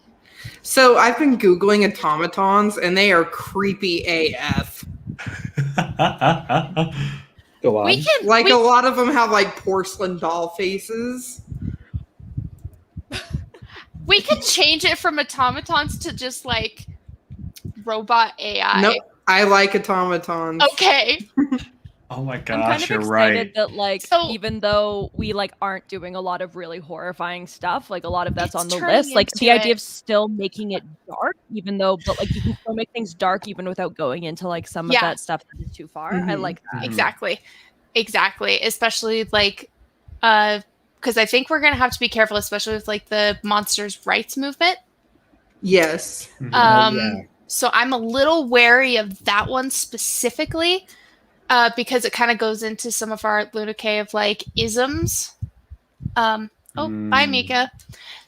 So I've been Googling automatons and they are creepy AF. Go on. We can Like we, a lot of them have like porcelain doll faces. we could change it from automatons to just like robot AI. Nope. I like automatons. Okay. Oh my I'm kind gosh, of you're excited right. that like So- even though we like aren't doing a lot of really horrifying stuff, like a lot of that's It's on the turning list. Like the into idea it. of still making it dark, even though but like you can still make things dark even without going into like some Yeah. of that stuff that is too far. I Mhm. like that. Exactly. Especially like because I think we're gonna have to be careful, especially with like the monsters' rights movement. Yes. Mhm. Yeah. So I'm a little wary of that one specifically, because it kind of goes into some of our Lunacay of like isms. Bye, Mm. Mika.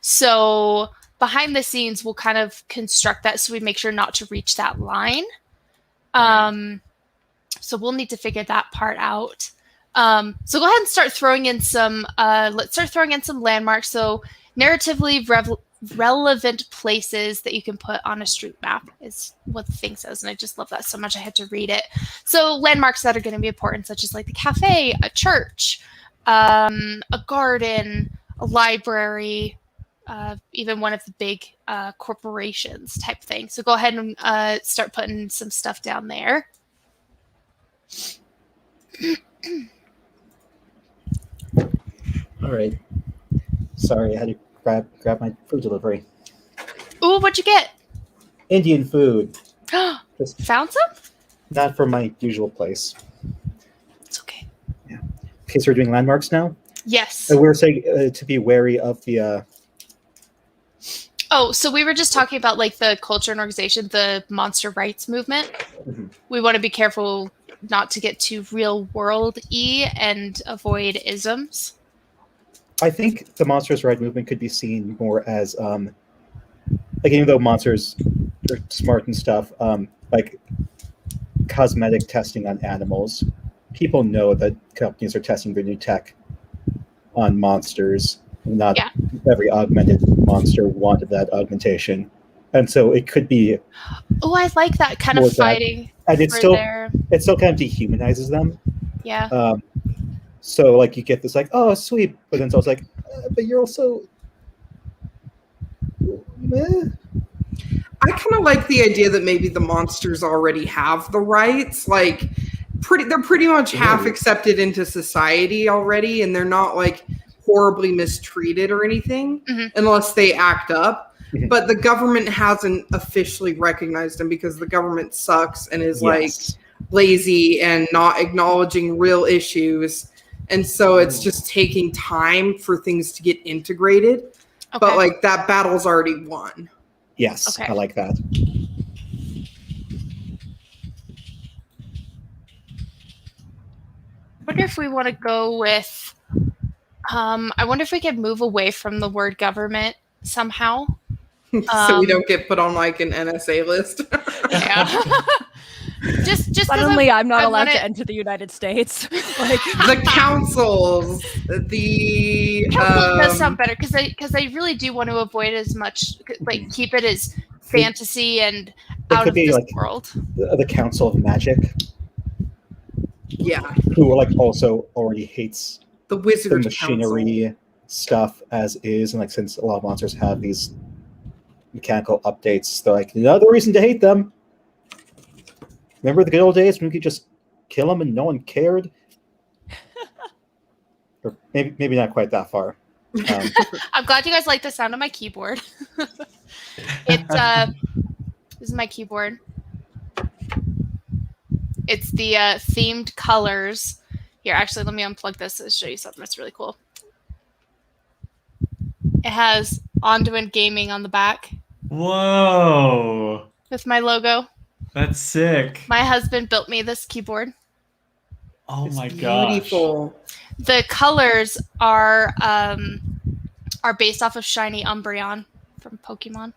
So behind the scenes, we'll kind of construct that so we make sure not to reach that line. Right. So we'll need to figure that part out. So go ahead and start throwing in some. Let's start throwing in some landmarks. So narratively relevant places that you can put on a street map is what the thing says, and I just love that so much I had to read it. So landmarks that are going to be important, such as like the cafe, a church, a garden, a library, even one of the big corporations type thing. So go ahead and start putting some stuff down there. All right. Sorry, I had to grab my food delivery. Ooh, what'd you get? Indian food. Just Found some? not from my usual place. It's okay. Okay, so we're doing landmarks now. Yes. We were saying to be wary of the Oh, so we were just talking about like the culture and organization, the monster rights movement. Mhm. We want to be careful not to get too real world-y and avoid isms. I think the monsters' right movement could be seen more as like, even though monsters are smart and stuff, like cosmetic testing on animals. People know that companies are testing their new tech on monsters. Not Yeah. every augmented monster wanted that augmentation, and so it could be. Oh, I like that kind More of of that. fighting And for their. it still kind of dehumanizes them. Yeah. So like you get this like, oh sweet, but then it's also like, but you're also. Meh. I kind of like the idea that maybe the monsters already have the rights. Like, they're pretty much half Ooh. accepted into society already, and they're not like horribly mistreated or anything Mhm. unless they act up. Mhm. But the government hasn't officially recognized them because the government sucks and is like Yes. lazy and not acknowledging real issues. And so it's Ooh. just taking time for things to get integrated. Okay. But like that battle's already won. Yes, Okay. I like that. I wonder if we want to go with. I wonder if we could move away from the word government somehow. So we don't get put on like an NSA list. Yeah. just Suddenly, I'm not I allowed wanna- to enter the United States. Like, The councils, the Council does sound better because I really do want to avoid as much like keep it as fantasy and out could of be this like world. the Council of Magic, yeah, who like also already hates the the wizard machinery stuff as is, and like since a lot of monsters have these mechanical updates, they're like another reason to hate them. Remember the good old days when we could just kill them and no one cared? Or maybe not quite that far. I'm glad you guys like the sound of my keyboard. It's this is my keyboard. It's the themed colors. Here, actually, let me unplug this to show you something that's really cool. It has Onduin Gaming on the back Whoa, with my logo. that's sick. My husband built me this keyboard. Oh It's my gosh. beautiful. The colors are based off of Shiny Umbreon from Pokemon.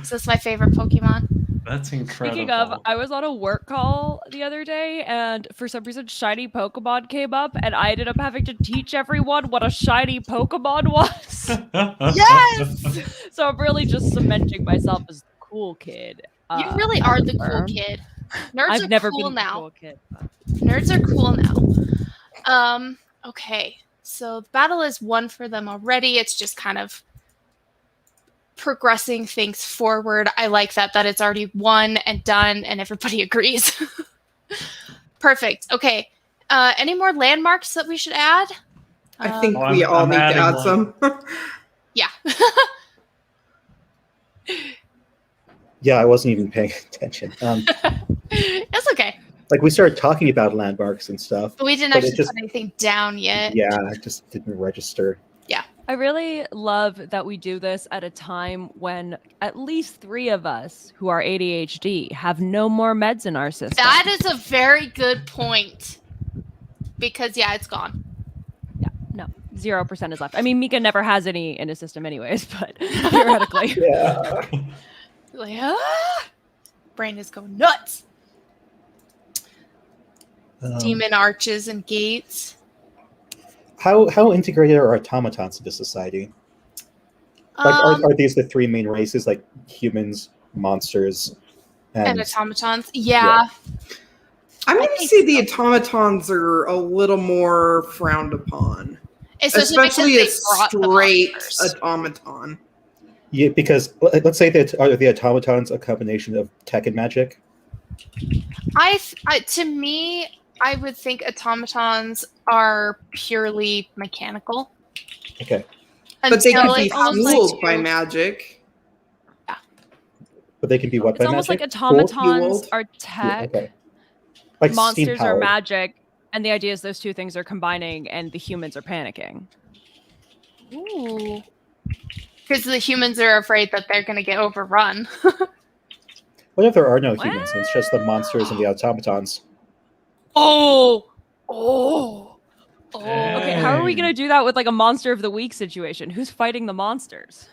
So that's my favorite Pokemon. That's incredible. speaking of, I was on a work call the other day, and for some reason, shiny Pokemon came up, and I ended up having to teach everyone what a shiny Pokemon was. Yes! So I'm really just cementing myself as the cool kid. You really are the cool firm. kid. Nerds I've are never cool been the now. cool kid. but- Nerds are cool now. Okay. So the battle is won for them already. It's just kind of progressing things forward. I like that it's already won and done and everybody agrees. Perfect. Okay. Any more landmarks that we should add? I think Oh, we all I'm need to adding add one. some. Yeah. Yeah, I wasn't even paying attention. It's okay. Like we started talking about landmarks and stuff. But we didn't But it actually just- put anything down yet. Yeah, I just didn't register. I really love that we do this at a time when at least 3 of us who are ADHD have no more meds in our system. That is a very good point. Because it's gone. No, 0% is left. I mean, Mika never has any in his system anyways, but theoretically. Yeah. Like, brain is going nuts. Demon arches and gates. How integrated are automatons into society? Like, are these the 3 main races, like humans, monsters, And automatons. Yeah. I'm I going to think say the automatons are a little more frowned upon, especially a because they brought them on straight first. automaton. Yeah, because let's say that are the automatons a combination of tech and magic? To me, I would think automatons are purely mechanical. Okay, But they Until could be it's almost fueled like by you- magic. but they can be what It's by almost magic? like automatons Fueled? are Yeah, tech, okay. Like monsters are steam-powered. magic, and the idea is those 2 things are combining and the humans are panicking. Ooh. Because the humans are afraid that they're going to get overrun. What if there are no humans? And it's just the monsters and the automatons. Oh. Okay, how are we gonna do that with like a monster of the week situation? Who's fighting the monsters?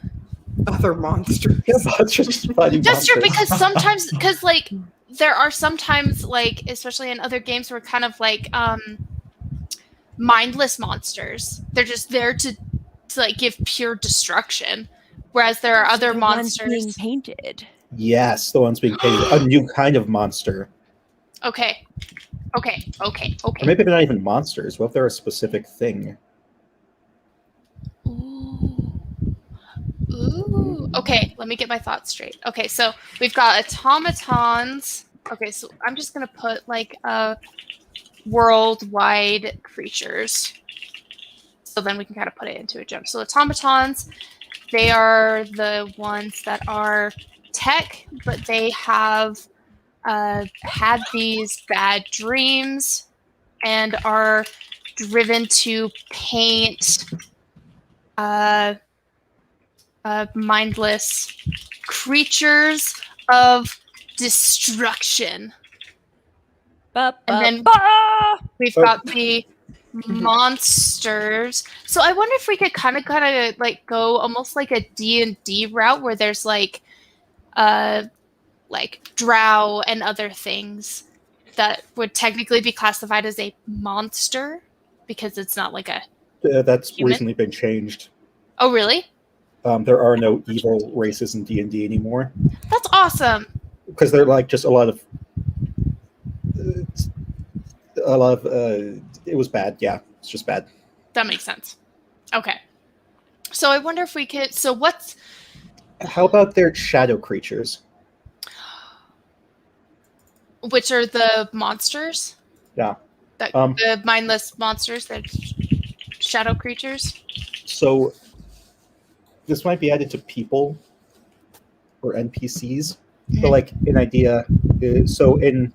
Other monsters. Yeah, monsters just fighting That's true, monsters. because sometimes, like, there are sometimes, like, especially in other games, where kind of like mindless monsters. They're just there to like give pure destruction, whereas there are other The ones being monsters. painted. Yes, the ones being painted. A new kind of monster. Okay. Or maybe they're not even monsters. What if they're a specific thing? Ooh. Okay, let me get my thoughts straight. Okay, so we've got automatons. Okay, so I'm just gonna put like worldwide creatures. So then we can kind of put it into a jump. So automatons, they are the ones that are tech, but they have had these bad dreams and are driven to paint mindless creatures of destruction. And then we've got the monsters. So I wonder if we could kind of like go almost like a D&D route, where there's like drow and other things that would technically be classified as a monster, because it's not like a That's human. recently been changed. Oh, really? There are no evil races in D&D anymore. That's awesome. Because they're like just a lot of it was bad. Yeah, it's just bad. That makes sense. Okay. So I wonder if we could. So what's. How about their shadow creatures? Which are the monsters? Yeah. The mindless monsters, the shadow creatures? So this might be added to people or NPCs, but like an idea. So in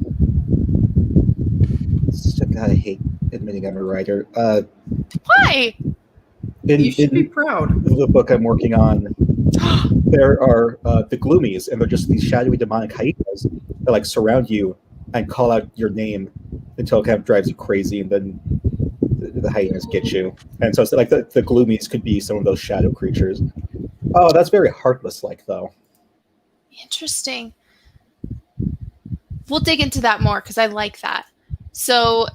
God, I hate admitting I'm a writer. Why? You should be In proud. the book I'm working on, there are the gloomies, and they're just these shadowy demonic hyenas that like surround you and call out your name until it kind of drives you crazy, and then the hyenas get you. And so it's like the gloomies could be some of those shadow creatures. Oh, that's very heartless-like, though. Interesting. We'll dig into that more, because I like that. So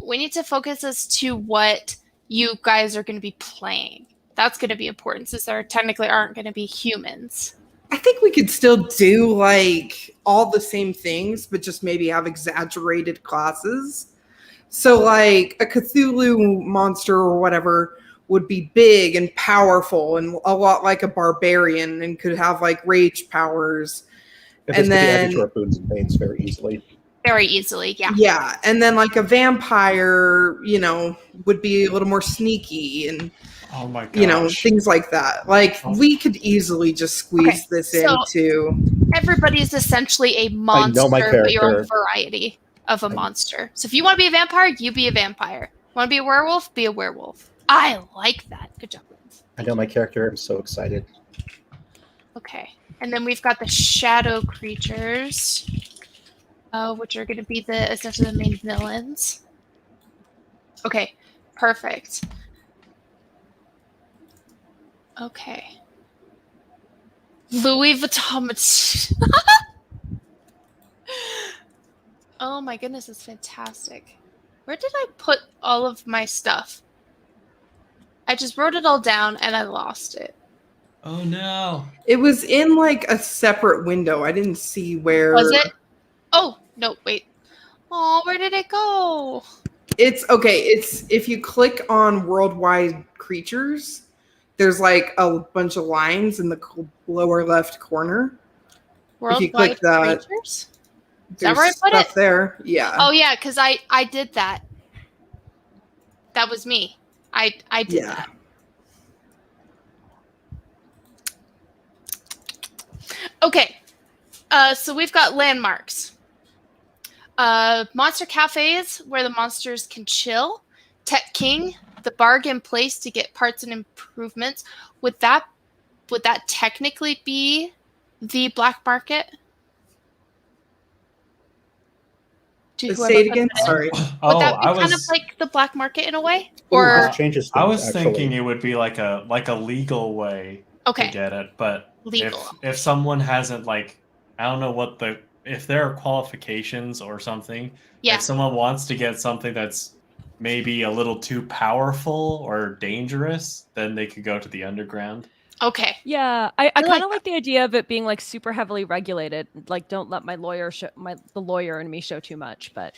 we need to focus as to what you guys are going to be playing. That's going to be important, since there technically aren't going to be humans. I think we could still do like all the same things, but just maybe have exaggerated classes. So like a Cthulhu monster or whatever would be big and powerful and a lot like a barbarian, and could have like rage powers. And And this could be added then to our boons and banes very easily. Very easily, yeah. yeah, and then like a vampire, would be a little more sneaky and Oh my gosh. things like that. Like we could easily just squeeze this so- into. Everybody is essentially a monster, know my but your own character. variety of a monster. So if you want to be a vampire, you be a vampire. Want to be a werewolf? Be a werewolf. I like that. Good job, Lance. I know my character. I'm so excited. Okay. And then we've got the shadow creatures, which are going to be essentially the main villains. Okay. Perfect. Okay. Louis Vuitton. Oh my goodness, it's fantastic. Where did I put all of my stuff? I just wrote it all down and I lost it. Oh no. It was in like a separate window. I didn't see where. Was it? Oh, no, wait. Oh, where did it go? It's okay. It's if you click on worldwide creatures, there's like a bunch of lines in the lower left corner. If you click Worldwide that, creatures? Is that there's where I put stuff it? there. Yeah. Oh yeah, because I did that. That was me. I did Yeah. that. Okay. So we've got landmarks. Monster cafes where the monsters can chill. Tech King, the bargain place to get parts and improvements. Would that would that technically be the black market? Say it again. Sorry. Would Oh, that be I kind of was like the black market in a way? Ooh, Or this changes I things, was actually. thinking it would be like a legal way to okay, get it, but legal. if someone hasn't like I don't know what if there are qualifications or something, Yeah. if someone wants to get something that's maybe a little too powerful or dangerous, then they could go to the underground. Okay. Yeah, I like kind of like the idea of it being like super heavily regulated. Like, don't let my lawyer the lawyer in me show too much, but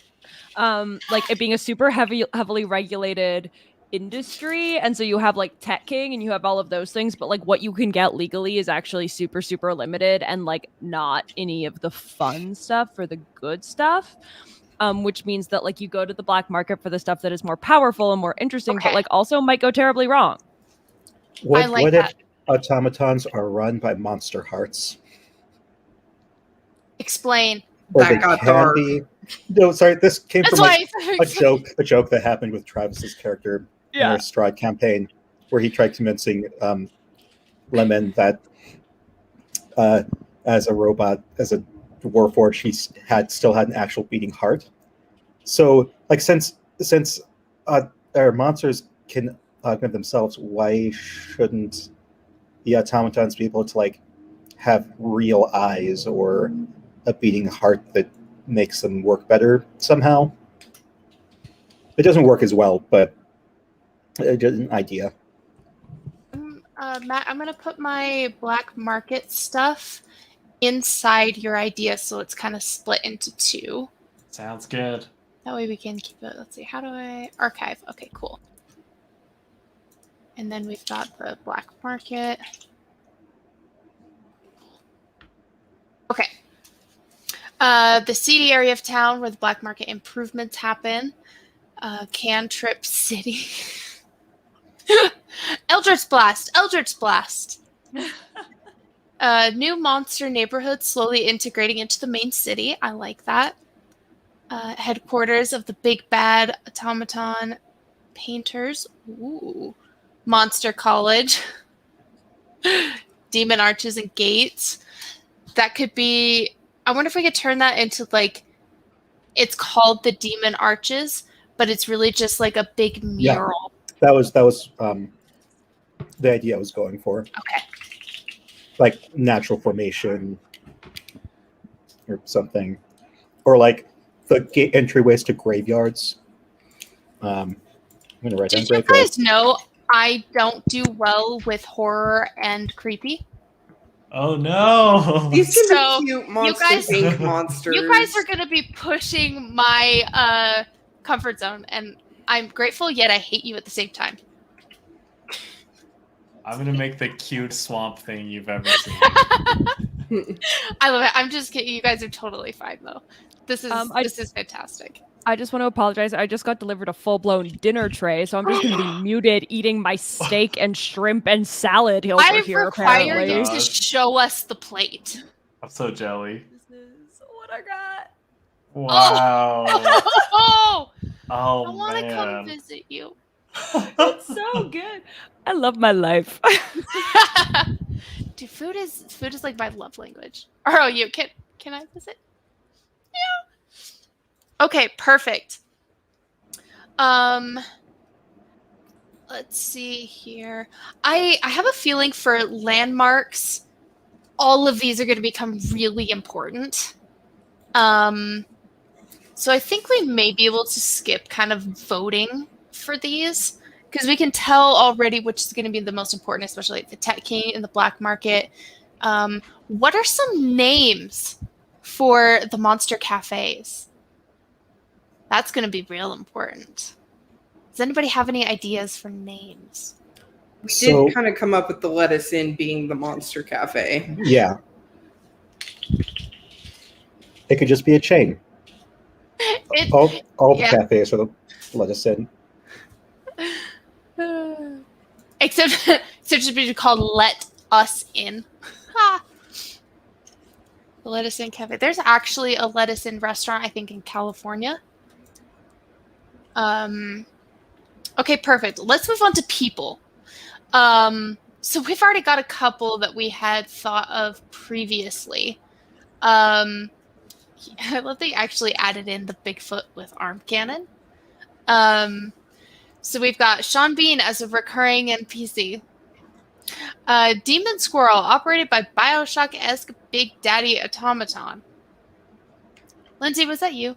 like it being a super heavily regulated industry, and so you have like Tech King and you have all of those things, but like what you can get legally is actually super limited, and like not any of the fun stuff or the good stuff. Which means that like you go to the black market for the stuff that is more powerful and more interesting, but Okay. like also might go terribly wrong. I like What that. if automatons are run by monster hearts? Explain. Or That they got can dark. be. No, sorry. This came That's from why a joke that happened with Travis's character in our Stride campaign, where he tried convincing Lemon that as a robot, as a warforged, he still had an actual beating heart. So, like, since our monsters can augment themselves, why shouldn't the automatons be able to like have real eyes or a beating heart that makes them work better somehow? It doesn't work as well, but it's just an idea. Matt, I'm gonna put my black market stuff inside your idea, so it's kind of split into two. Sounds good. That way we can keep it. Let's see. How do I archive? Okay, cool. And then we've got the black market. Okay. The seedy area of town where the black market improvements happen. Cantrip City. Eldritch Blast. Eldritch Blast. New monster neighborhood slowly integrating into the main city. I like that. Headquarters of the big bad automaton painters. Ooh. Monster College. Demon arches and gates. That could be. I wonder if we could turn that into like. It's called the Demon Arches, but it's really just like a big mural. Yeah, that was the idea I was going for. Okay. Like natural formation or something, or like the gate entryways to graveyards. I'm gonna write down Did you graveyard. guys know I don't do well with horror and creepy? Oh no! These can So, be cute monster guys- pink monsters. You guys are going to be pushing my comfort zone, and I'm grateful, yet I hate you at the same time. I'm gonna make the cute swamp thing you've ever seen. I love it. I'm just kidding. You guys are totally fine, though. This is this is fantastic. I just want to apologize. I just got delivered a full-blown dinner tray, so I'm just going to be muted eating my steak and shrimp and salad over I require require apparently. you Oh, to gosh. show us the plate. I'm so jelly. This is what I got. Wow. Oh, Oh I want to come man. visit you. It's so good. I love my life. Dude, food is like my love language. Or oh, you can I visit? Yeah. Okay, perfect. Let's see here. I have a feeling for landmarks, all of these are going to become really important. So I think we may be able to skip kind of voting for these because we can tell already which is going to be the most important, especially like the Tech King and the black market. What are some names for the monster cafes? That's going to be real important. Does anybody have any ideas for names? We So did kind of come up with the lettuce in being the monster cafe. yeah, it could just be a chain. All the yeah. cafes are the lettuce in. Except should be called Let Us In. The Lettuce In Cafe. There's actually a Lettuce In restaurant, I think, in California. Okay, perfect. Let's move on to people. So we've already got a couple that we had thought of previously. I love they actually added in the Bigfoot with arm cannon. So we've got Sean Bean as a recurring NPC. Demon Squirrel, operated by Bioshock-esque Big Daddy Automaton. Lindsay, was that you?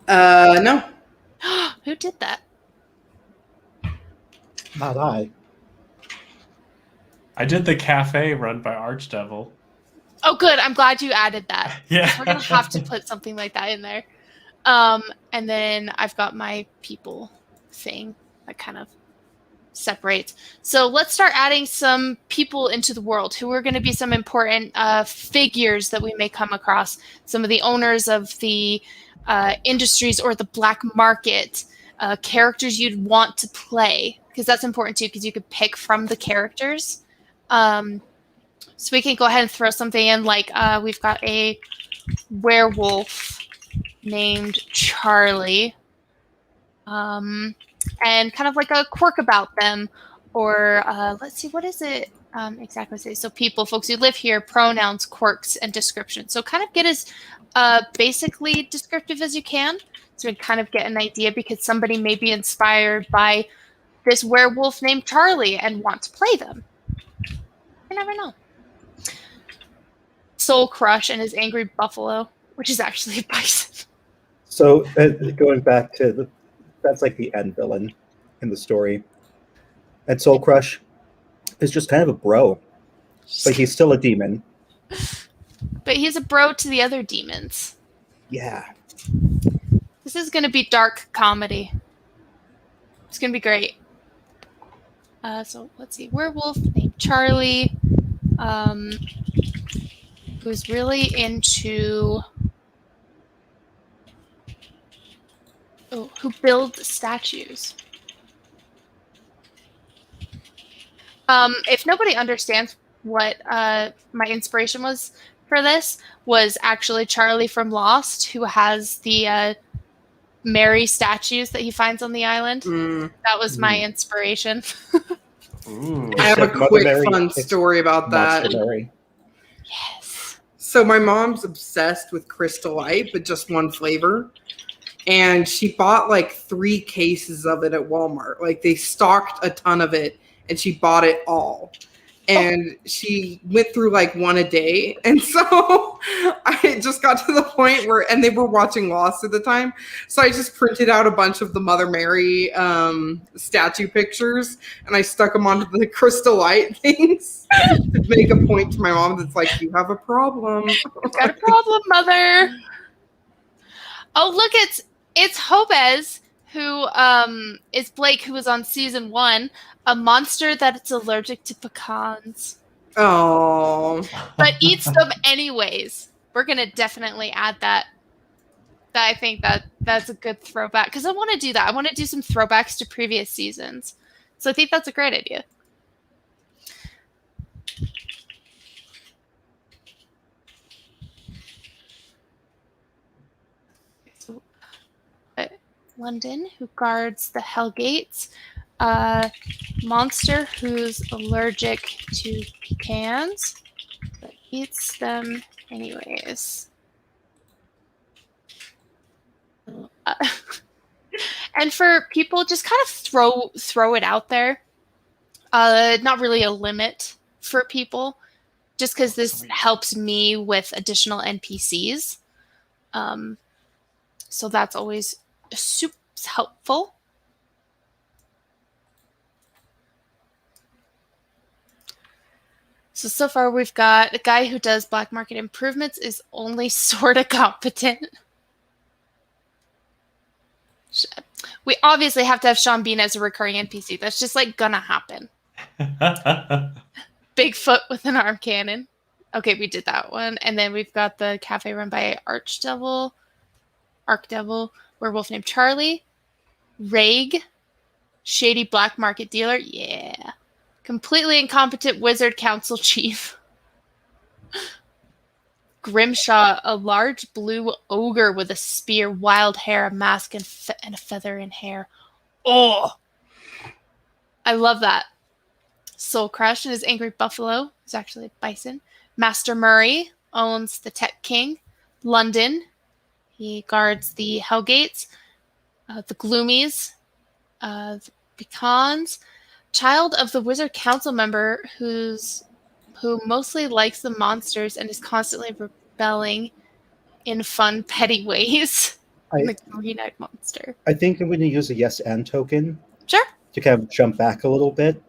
No. Who did that? Not I. I did the cafe run by Archdevil. Oh, good. I'm glad you added that. Yeah. We're going to have to put something like that in there. And then I've got my people thing that kind of separates. So let's start adding some people into the world who are going to be some important figures that we may come across. Some of the owners of the industries or the black market, characters you'd want to play, because that's important too, because you could pick from the characters. So we can go ahead and throw something in, like we've got a werewolf named Charlie, and kind of like a quirk about them, or let's see, what is it exactly say? So people, folks who live here, pronouns, quirks, and description. So kind of get as basically descriptive as you can, so we kind of get an idea, because somebody may be inspired by this werewolf named Charlie and want to play them. You never know. Soul Crush and his angry buffalo, which is actually a bison. So going back to that's like the end villain in the story. And Soul Crush is just kind of a bro, but he's still a demon. But he's a bro to the other demons. Yeah. This is going to be dark comedy. It's going to be great. So let's see. Werewolf named Charlie, who's really into... Oh, who builds statues. If nobody understands what my inspiration was for this, was actually Charlie from Lost, who has the Mary statues that he finds on the island. That was my inspiration. Ooh. I have a Mother quick Mary, fun it's story about that. Monster Mary. Yes. So my mom's obsessed with Crystal Light, but just one flavor. And she bought like 3 cases of it at Walmart. Like they stocked a ton of it and she bought it all. And she went through like one a day. And so I just got to the point where, and they were watching Lost at the time. So I just printed out a bunch of the Mother Mary statue pictures and I stuck them onto the Crystal Light things to make a point to my mom that's like, you have a problem. You've got a problem, mother. Oh, look, it's Hobez, who is Blake, who was on season 1, a monster that's allergic to pecans, Oh. but eats them anyways. We're gonna definitely add that. I think that's a good throwback, because I want to do that. I want to do some throwbacks to previous seasons. So I think that's a great idea. So, London, who guards the Hell Gates. Monster who's allergic to pecans, but eats them anyways. And for people, just kind of throw it out there. Not really a limit for people, just because this helps me with additional NPCs. So that's always super helpful. So far we've got a guy who does black market improvements is only sort of competent. We obviously have to have Sean Bean as a recurring NPC. That's just like gonna happen. Bigfoot with an arm cannon. Okay, we did that one. And then we've got the cafe run by Archdevil, werewolf named Charlie, Raig, shady black market dealer. Yeah. Completely incompetent wizard council chief. Grimshaw, a large blue ogre with a spear, wild hair, a mask, and a feather in hair. Oh! I love that. Soul Crush and his angry buffalo is actually a bison. Master Murray owns the Tech King. London, he guards the Hellgates. The Gloomies, the Pecans. Child of the Wizard Council member who mostly likes the monsters and is constantly rebelling in fun, petty ways. The Green-Eyed Monster. I think I'm going to use a yes and token. Sure. To kind of jump back a little bit.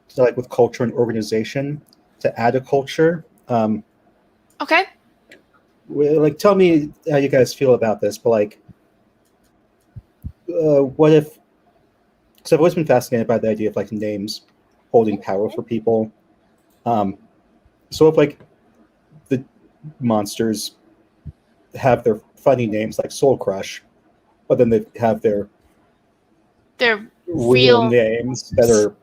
So like with culture and organization, to add a culture. Okay. Like, tell me how you guys feel about this, but like, what if, because I've always been fascinated by the idea of like names holding power for people. So if like the monsters have their funny names like Soul Crush, but then they have their real names that are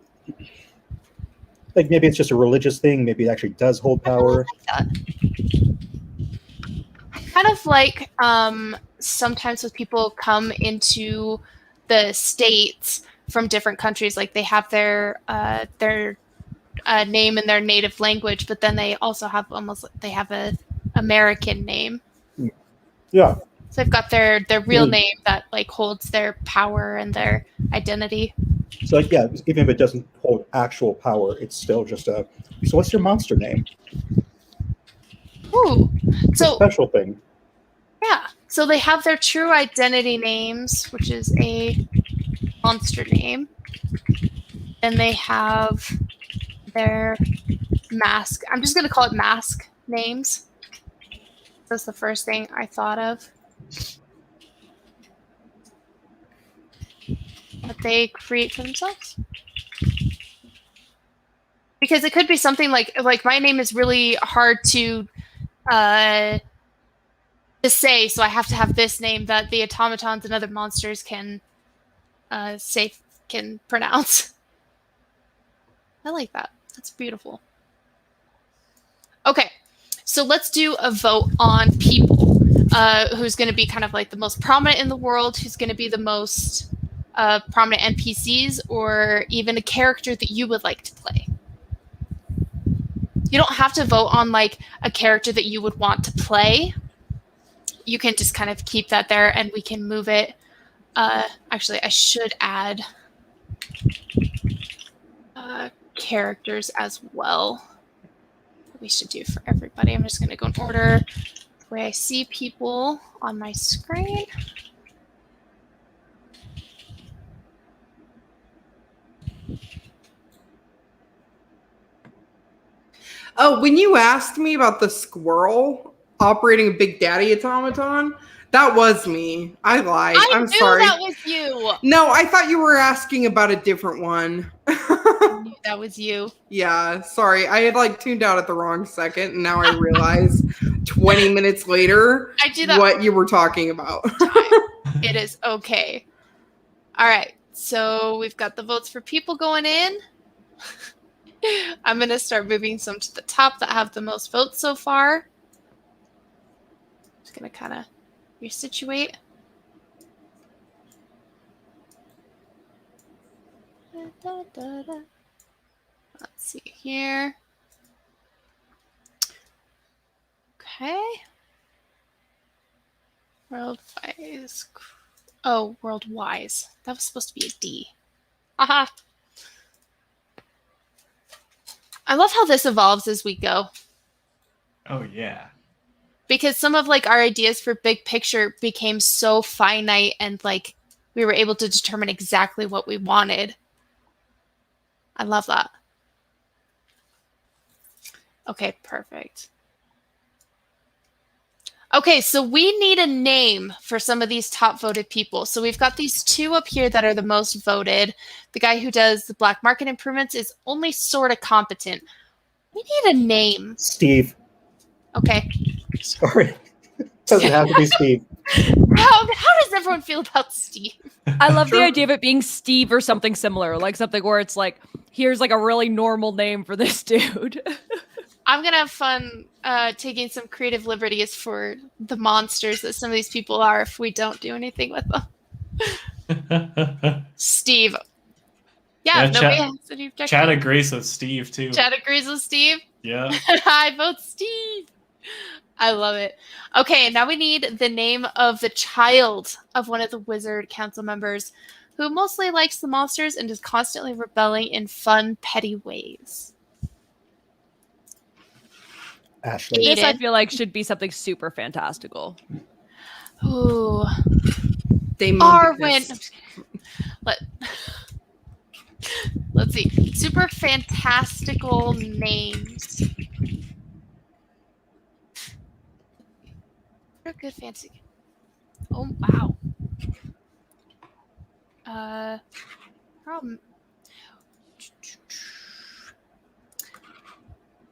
like, maybe it's just a religious thing, maybe it actually does hold power. I like that. Kind of like sometimes when people come into the States from different countries, like they have their name in their native language, but then they also have they have a American name. Yeah. So they've got their real name that like holds their power and their identity. So like, yeah, even if it doesn't hold actual power, it's still just so what's your monster name? Ooh. It's a special thing. Yeah. So they have their true identity names, which is a monster name. Then they have their mask. I'm just going to call it mask names. That's the first thing I thought of. That they create for themselves. Because it could be something like my name is really hard to say, so I have to have this name that the automatons and other monsters can pronounce. I like that. That's beautiful. Okay, so let's do a vote on people. Who's going to be kind of like the most prominent in the world, who's going to be the most prominent NPCs, or even a character that you would like to play. You don't have to vote on like a character that you would want to play. You can just kind of keep that there and we can move it. Actually, I should add characters as well. We should do for everybody. I'm just going to go in order the way I see people on my screen. Oh, when you asked me about the squirrel operating a Big Daddy automaton, that was me. I lied. I'm sorry. I knew that was you. No, I thought you were asking about a different one. I knew that was you. Yeah, sorry. I had like tuned out at the wrong second, and now I realize 20 minutes later I do that what you were talking about. It is okay. All right, so we've got the votes for people going in. I'm going to start moving some to the top that have the most votes so far. Just going to kind of resituate. Let's see here. Okay. Worldwise. Oh, worldwise. That was supposed to be a D. Aha. I love how this evolves as we go. Oh, yeah. Because some of like our ideas for big picture became so finite and like we were able to determine exactly what we wanted. I love that. Okay, perfect. Okay, so we need a name for some of these top voted people. So we've got these two up here that are the most voted. The guy who does the black market improvements is only sort of competent. We need a name. Steve. Okay. Sorry. Doesn't have to be Steve. How does everyone feel about Steve? I love the idea of it being Steve or something similar, like something where it's like, here's like a really normal name for this dude. I'm going to have fun taking some creative liberties for the monsters that some of these people are if we don't do anything with them. Steve. Yeah, Yeah, if nobody has any objections. Chad agrees with Steve too. Chad agrees with Steve. Yeah. I vote Steve. I love it. Okay, now we need the name of the child of one of the Wizard Council members who mostly likes the monsters and is constantly rebelling in fun, petty ways. Ashley. This I Eden. feel like should be something super fantastical. Ooh. Damon Arwen. Dickens. Let's see. Super fantastical names. What a good fancy. Oh wow. Problem.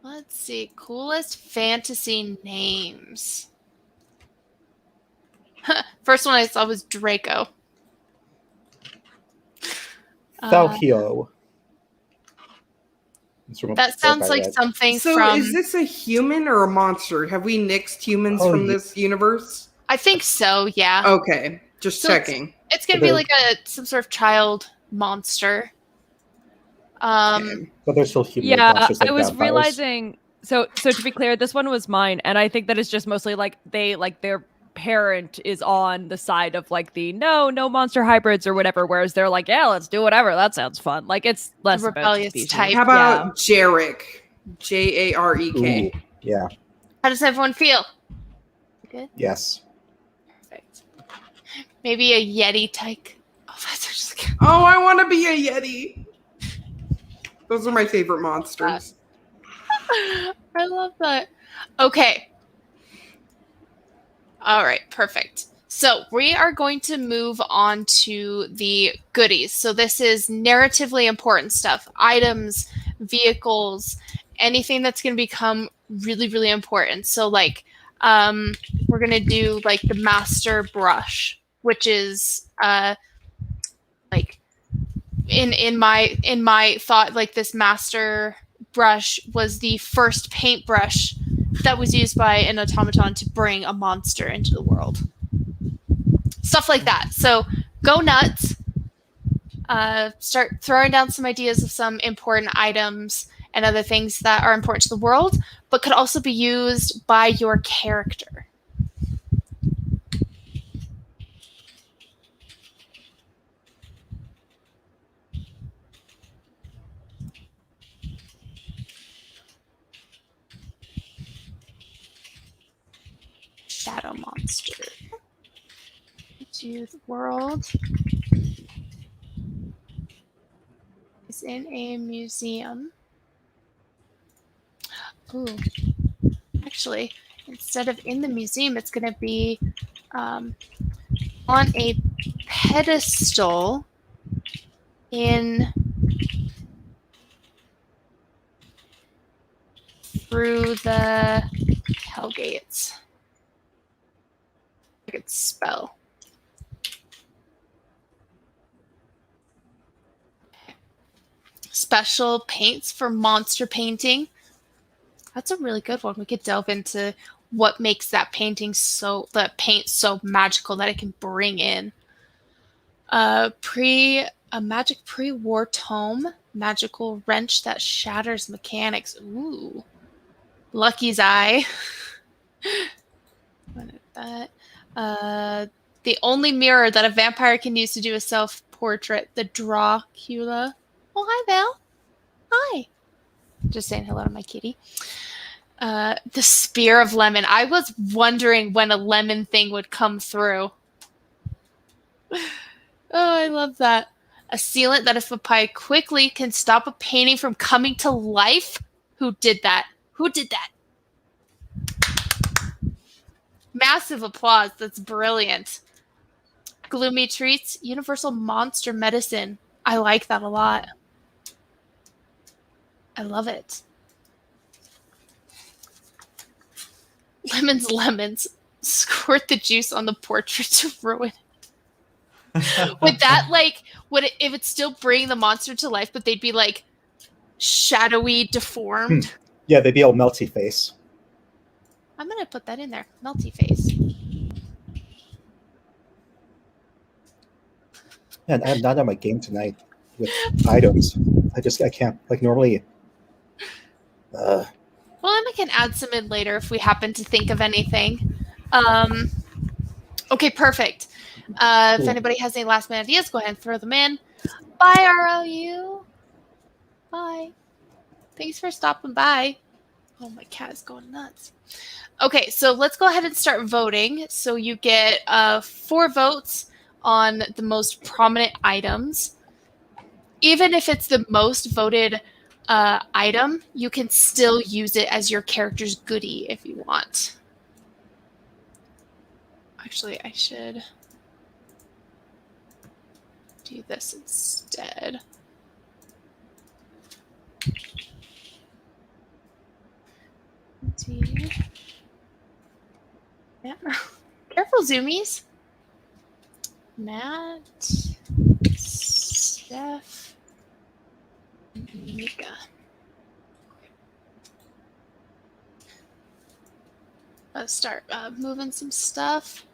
Let's see. Coolest fantasy names. First one I saw was Draco. Thalhio. That sounds like something So from. is this a human or a monster? Have we nixed humans Oh, from yeah. this universe? I think so. Yeah. Okay, just So checking. It's gonna be like some sort of child monster. Okay. But they're still human. Yeah, monsters like I was vampires. realizing. So to be clear, this one was mine, and I think that it's just mostly like their parent is on the side of like the no monster hybrids or whatever, whereas they're like, yeah, let's do whatever. That sounds fun. Like it's less about rebellious species. type. How about Jarek? Jarek. Ooh, yeah. How does everyone feel? Good. Yes. Perfect. Maybe a Yeti type. Oh, that's just good. Oh, I want to be a Yeti. Those are my favorite monsters. I love that. Okay. All right, perfect. So we are going to move on to the goodies. So this is narratively important stuff, items, vehicles, anything that's going to become really, really important. So like, we're going to do like the master brush, which is like in my thought, like this master brush was the first paintbrush that was used by an automaton to bring a monster into the world. Stuff like that. So go nuts. Start throwing down some ideas of some important items and other things that are important to the world, but could also be used by your character. Shadow monster. To the world. It's in a museum. Ooh. Actually, instead of in the museum, it's going to be on a pedestal in through the Hellgates. I could spell. Special paints for monster painting. That's a really good one. We could delve into what makes that paint so magical that it can bring in. A magic pre-war tome, magical wrench that shatters mechanics. Ooh. Lucky's Eye. The only mirror that a vampire can use to do a self-portrait, the Dracula. Oh, hi, Val. Hi. Just saying hello to my kitty. The Spear of Lemon. I was wondering when a lemon thing would come through. Oh, I love that. A sealant that if applied quickly can stop a painting from coming to life. Who did that? Who did that? Massive applause. That's brilliant. Gloomy Treats. Universal Monster Medicine. I like that a lot. I love it. Lemons. Squirt the juice on the portrait to ruin it. Would that if it's still bringing the monster to life, but they'd be like shadowy, deformed? Yeah, they'd be all melty face. I'm gonna put that in there. Melty face. Man, I'm not on my game tonight. with items. I can't like normally. Well, then we can add some in later if we happen to think of anything. Okay, perfect. If Cool. anybody has any last minute ideas, go ahead and throw them in. Bye, RLU. Bye. Thanks for stopping by. Oh, my cat is going nuts. Okay, so let's go ahead and start voting. So you get 4 votes on the most prominent items. Even if it's the most voted item, you can still use it as your character's goodie if you want. Actually, I should do this instead. Let's see. Yeah. Careful, zoomies. Matt, Steph, Mika. Let's start moving some stuff.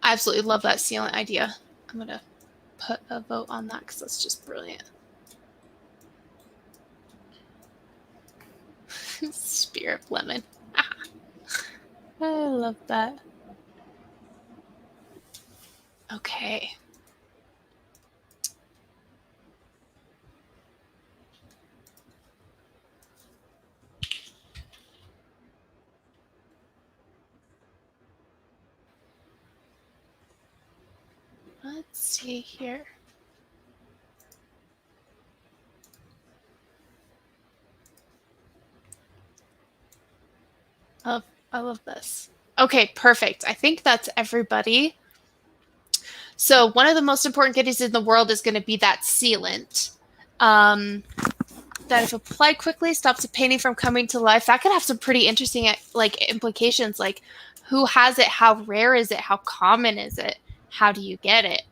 I absolutely love that sealant idea. I'm going to put a vote on that because that's just brilliant. Spirit lemon. I love that. Okay. Let's see here. I love this. Okay, perfect. I think that's everybody. So one of the most important goodies in the world is going to be that sealant. That if applied quickly, stops a painting from coming to life. That could have some pretty interesting implications, like who has it, how rare is it, how common is it, how do you get it?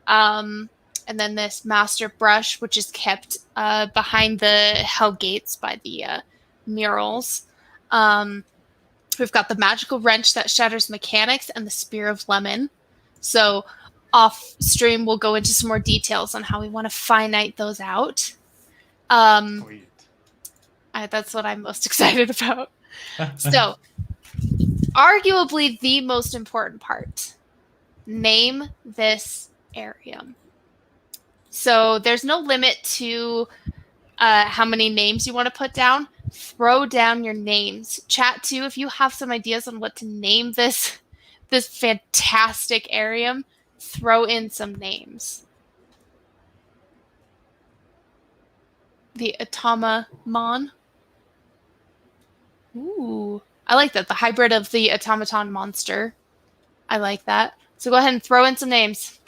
And then this master brush, which is kept behind the hell gates by the murals. We've got the magical wrench that shatters mechanics and the spear of lemon. So off stream, we'll go into some more details on how we want to finite those out. Sweet. That's what I'm most excited about. So, arguably the most important part. Name this Arium. So there's no limit to how many names you want to put down. Throw down your names. Chat too if you have some ideas on what to name this fantastic Arium. Throw in some names. The Automamon. Ooh, I like that. The hybrid of the automaton monster. I like that. So go ahead and throw in some names.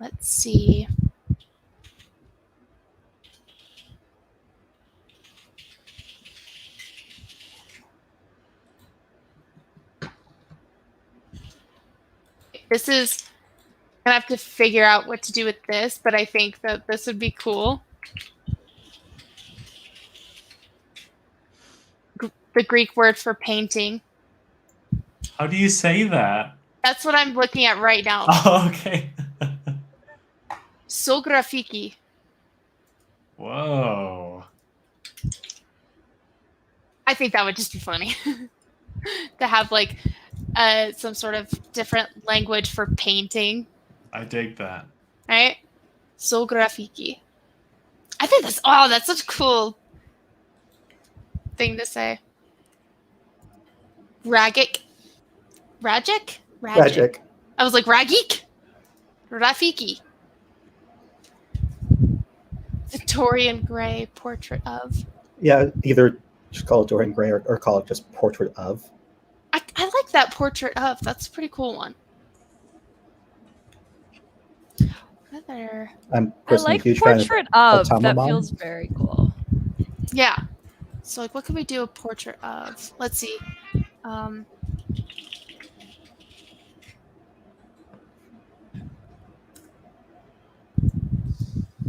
Let's see. This is, I'm gonna have to figure out what to do with this, but I think that this would be cool. The Greek word for painting. How do you say that? That's what I'm looking at right now. Oh, okay. Sografiki. Whoa. I think that would just be funny to have like some sort of different language for painting. I dig that. Right? Sografiki. I think that's such a cool thing to say. Ragic. Ragic? Tragic. I was like, Ragik? Rafiki. Victorian Grey portrait of. Yeah, either just call it Dorian Gray or call it just portrait of. I like that portrait of. That's a pretty cool one. Other. I'm I personally like a huge fan portrait of. That Automamon. feels very cool. Yeah. So like, what can we do a portrait of? Let's see.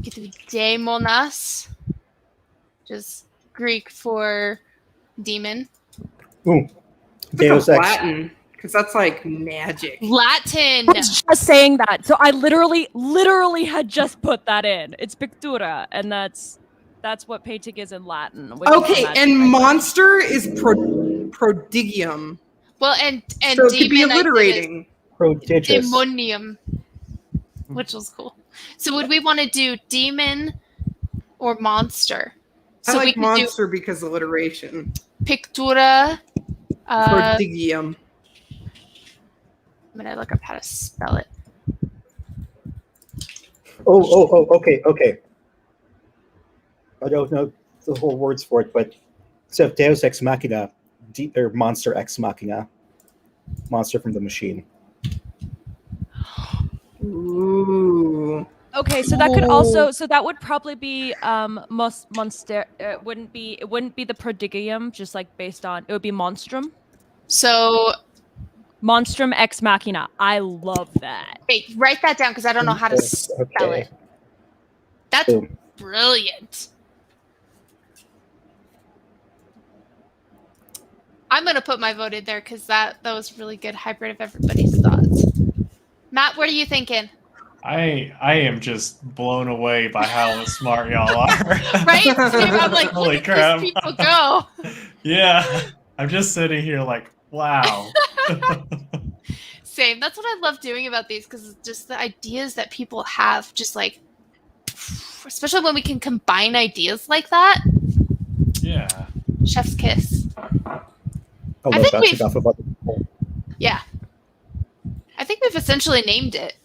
Get to be Daemonas, which is Greek for demon. Ooh, Deus Ex. Latin, because that's like magic. Latin. I was just saying that. So I literally had just put that in. It's pictura, and that's what painting is in Latin. Which is Okay, magic and language. monster is prodigium. Well, and So it could be demon, I did alliterating. Prodigious. demonium, which was cool. So would we want to do demon or monster? I So we like could monster because alliteration. do pictura. Prodigium. I'm gonna look up how to spell it. Okay. I don't know the whole words for it, but so Deus Ex Machina, or Monster Ex Machina, monster from the machine. Ooh. Okay, so that could also that would probably be monster. It wouldn't be the prodigium, just like based on it would be monstrum. So Monstrum ex machina. I love that. wait, write that down because I don't know how to spell it. That's Boom. brilliant. I'm gonna put my vote in there because that was really good hybrid of everybody's thoughts. Matt, what are you thinking? I am just blown away by how smart y'all are. Right? Steve, I'm like, Holy look crap. at these people go. Yeah. I'm just sitting here like, wow. Same. That's what I love doing about these because just the ideas that people have, just like, especially when we can combine ideas like that. Yeah. Chef's kiss. Oh, I think that's we've- enough about Yeah. I think we've essentially named it.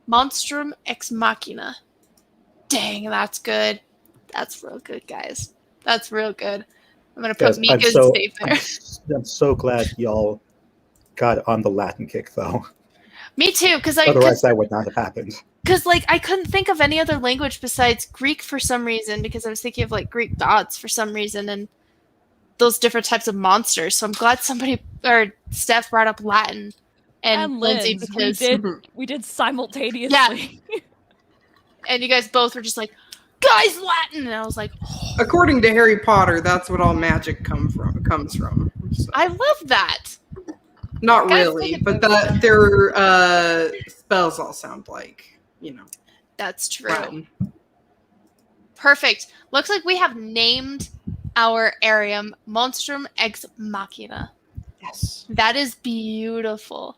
Monstrum ex machina. Dang, that's good. That's real good, guys. That's real good. I'm gonna put Guys, Mika's safe there. I'm so glad y'all got on the Latin kick, though. Me too, because Otherwise, that would not have happened. like I couldn't think of any other language besides Greek for some reason because I was thinking of like Greek gods for some reason and those different types of monsters. So I'm glad somebody or Steph brought up Latin and Lindsay Linz, because we did simultaneously. and you guys both were just like, guys, Latin, and I was like, oh, According to Harry Potter, that's what all magic comes from. So. I love that. Not Guys, really, think but about their spells all sound like, That's true. Latin. Perfect. Looks like we have named our Arium Monstrum ex Machina. Yes. That is beautiful.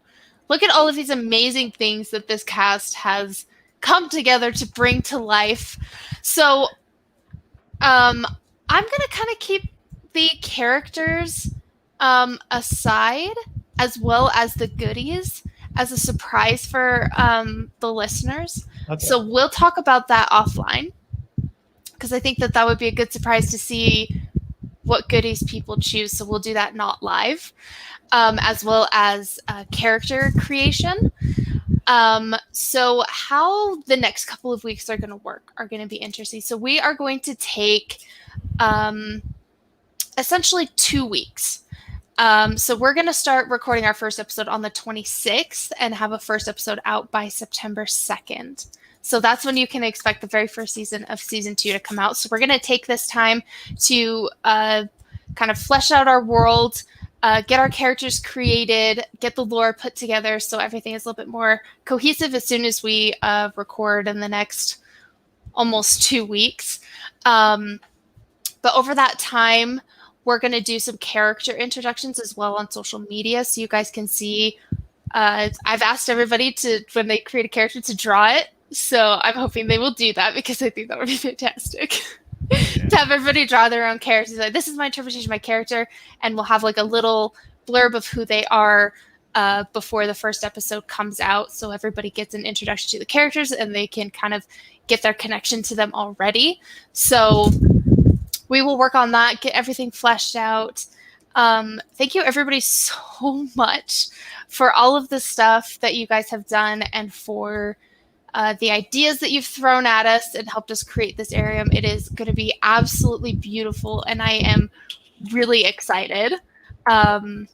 Look at all of these amazing things that this cast has come together to bring to life. So, I'm gonna kind of keep the characters aside as well as the goodies as a surprise for the listeners. Okay. So we'll talk about that offline because I think that would be a good surprise to see what goodies people choose. So we'll do that not live, as well as character creation. So how the next couple of weeks are going to work are going to be interesting. So we are going to take essentially 2 weeks. So we're going to start recording our first episode on the 26th and have a first episode out by September 2nd. So that's when you can expect the very first season of season 2 to come out. So we're going to take this time to kind of flesh out our world, get our characters created, get the lore put together so everything is a little bit more cohesive as soon as we record in the next almost 2 weeks. But over that time, we're going to do some character introductions as well on social media so you guys can see. I've asked everybody to, when they create a character, to draw it. So I'm hoping they will do that because I think that would be fantastic. To have everybody draw their own characters. Like, this is my interpretation of my character, and we'll have like a little blurb of who they are before the first episode comes out. So everybody gets an introduction to the characters and they can kind of get their connection to them already. So we will work on that, get everything fleshed out. Thank you everybody so much for all of the stuff that you guys have done and for the ideas that you've thrown at us and helped us create this Arium. It is going to be absolutely beautiful, and I am really excited to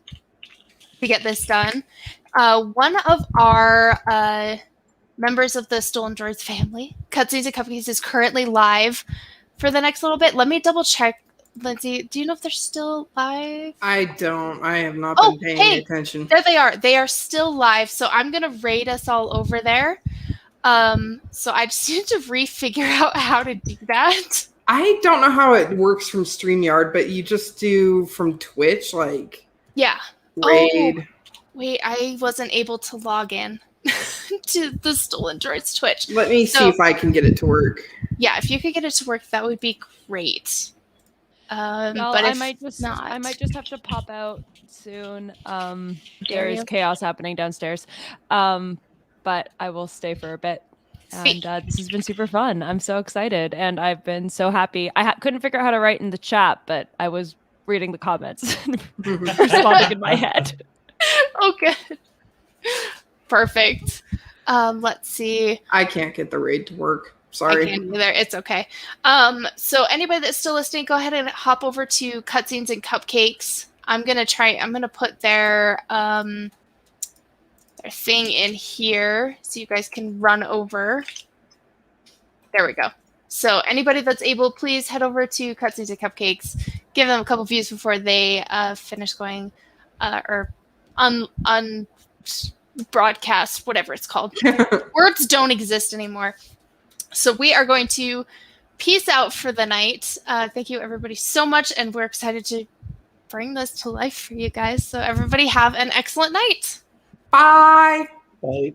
get this done. One of our members of the Stolen Droids family, Cutscenes and Cupcakes, is currently live for the next little bit. Let me double check Lindsay, do you know if they're still live? I don't. I have not Oh, been paying hey! attention. There they are. They are still live. So I'm gonna raid us all over there. So I just need to refigure out how to do that. I don't know how it works from StreamYard, but you just do from Twitch, like Yeah. raid. Wait, I wasn't able to log in to the Stolen Droids Twitch. Let me see So- if I can get it to work. Yeah, if you could get it to work, that would be great. Well, but I if might just have to pop out soon. Dare There's you? chaos happening downstairs. But I will stay for a bit. Sweet. And this has been super fun. I'm so excited, and I've been so happy. I couldn't figure out how to write in the chat, but I was reading the comments, and responding in my head. Oh, good. Perfect. Let's see. I can't get the raid to work. I Sorry. can't either. It's okay. So anybody that's still listening, go ahead and hop over to Cutscenes and Cupcakes. I'm gonna put their thing in here so you guys can run over. There we go. So anybody that's able, please head over to Cutscenes and Cupcakes. Give them a couple views before they finish going or broadcast, whatever it's called. Words don't exist anymore. So we are going to peace out for the night. Thank you everybody so much, and we're excited to bring this to life for you guys. So everybody have an excellent night. Bye. Bye.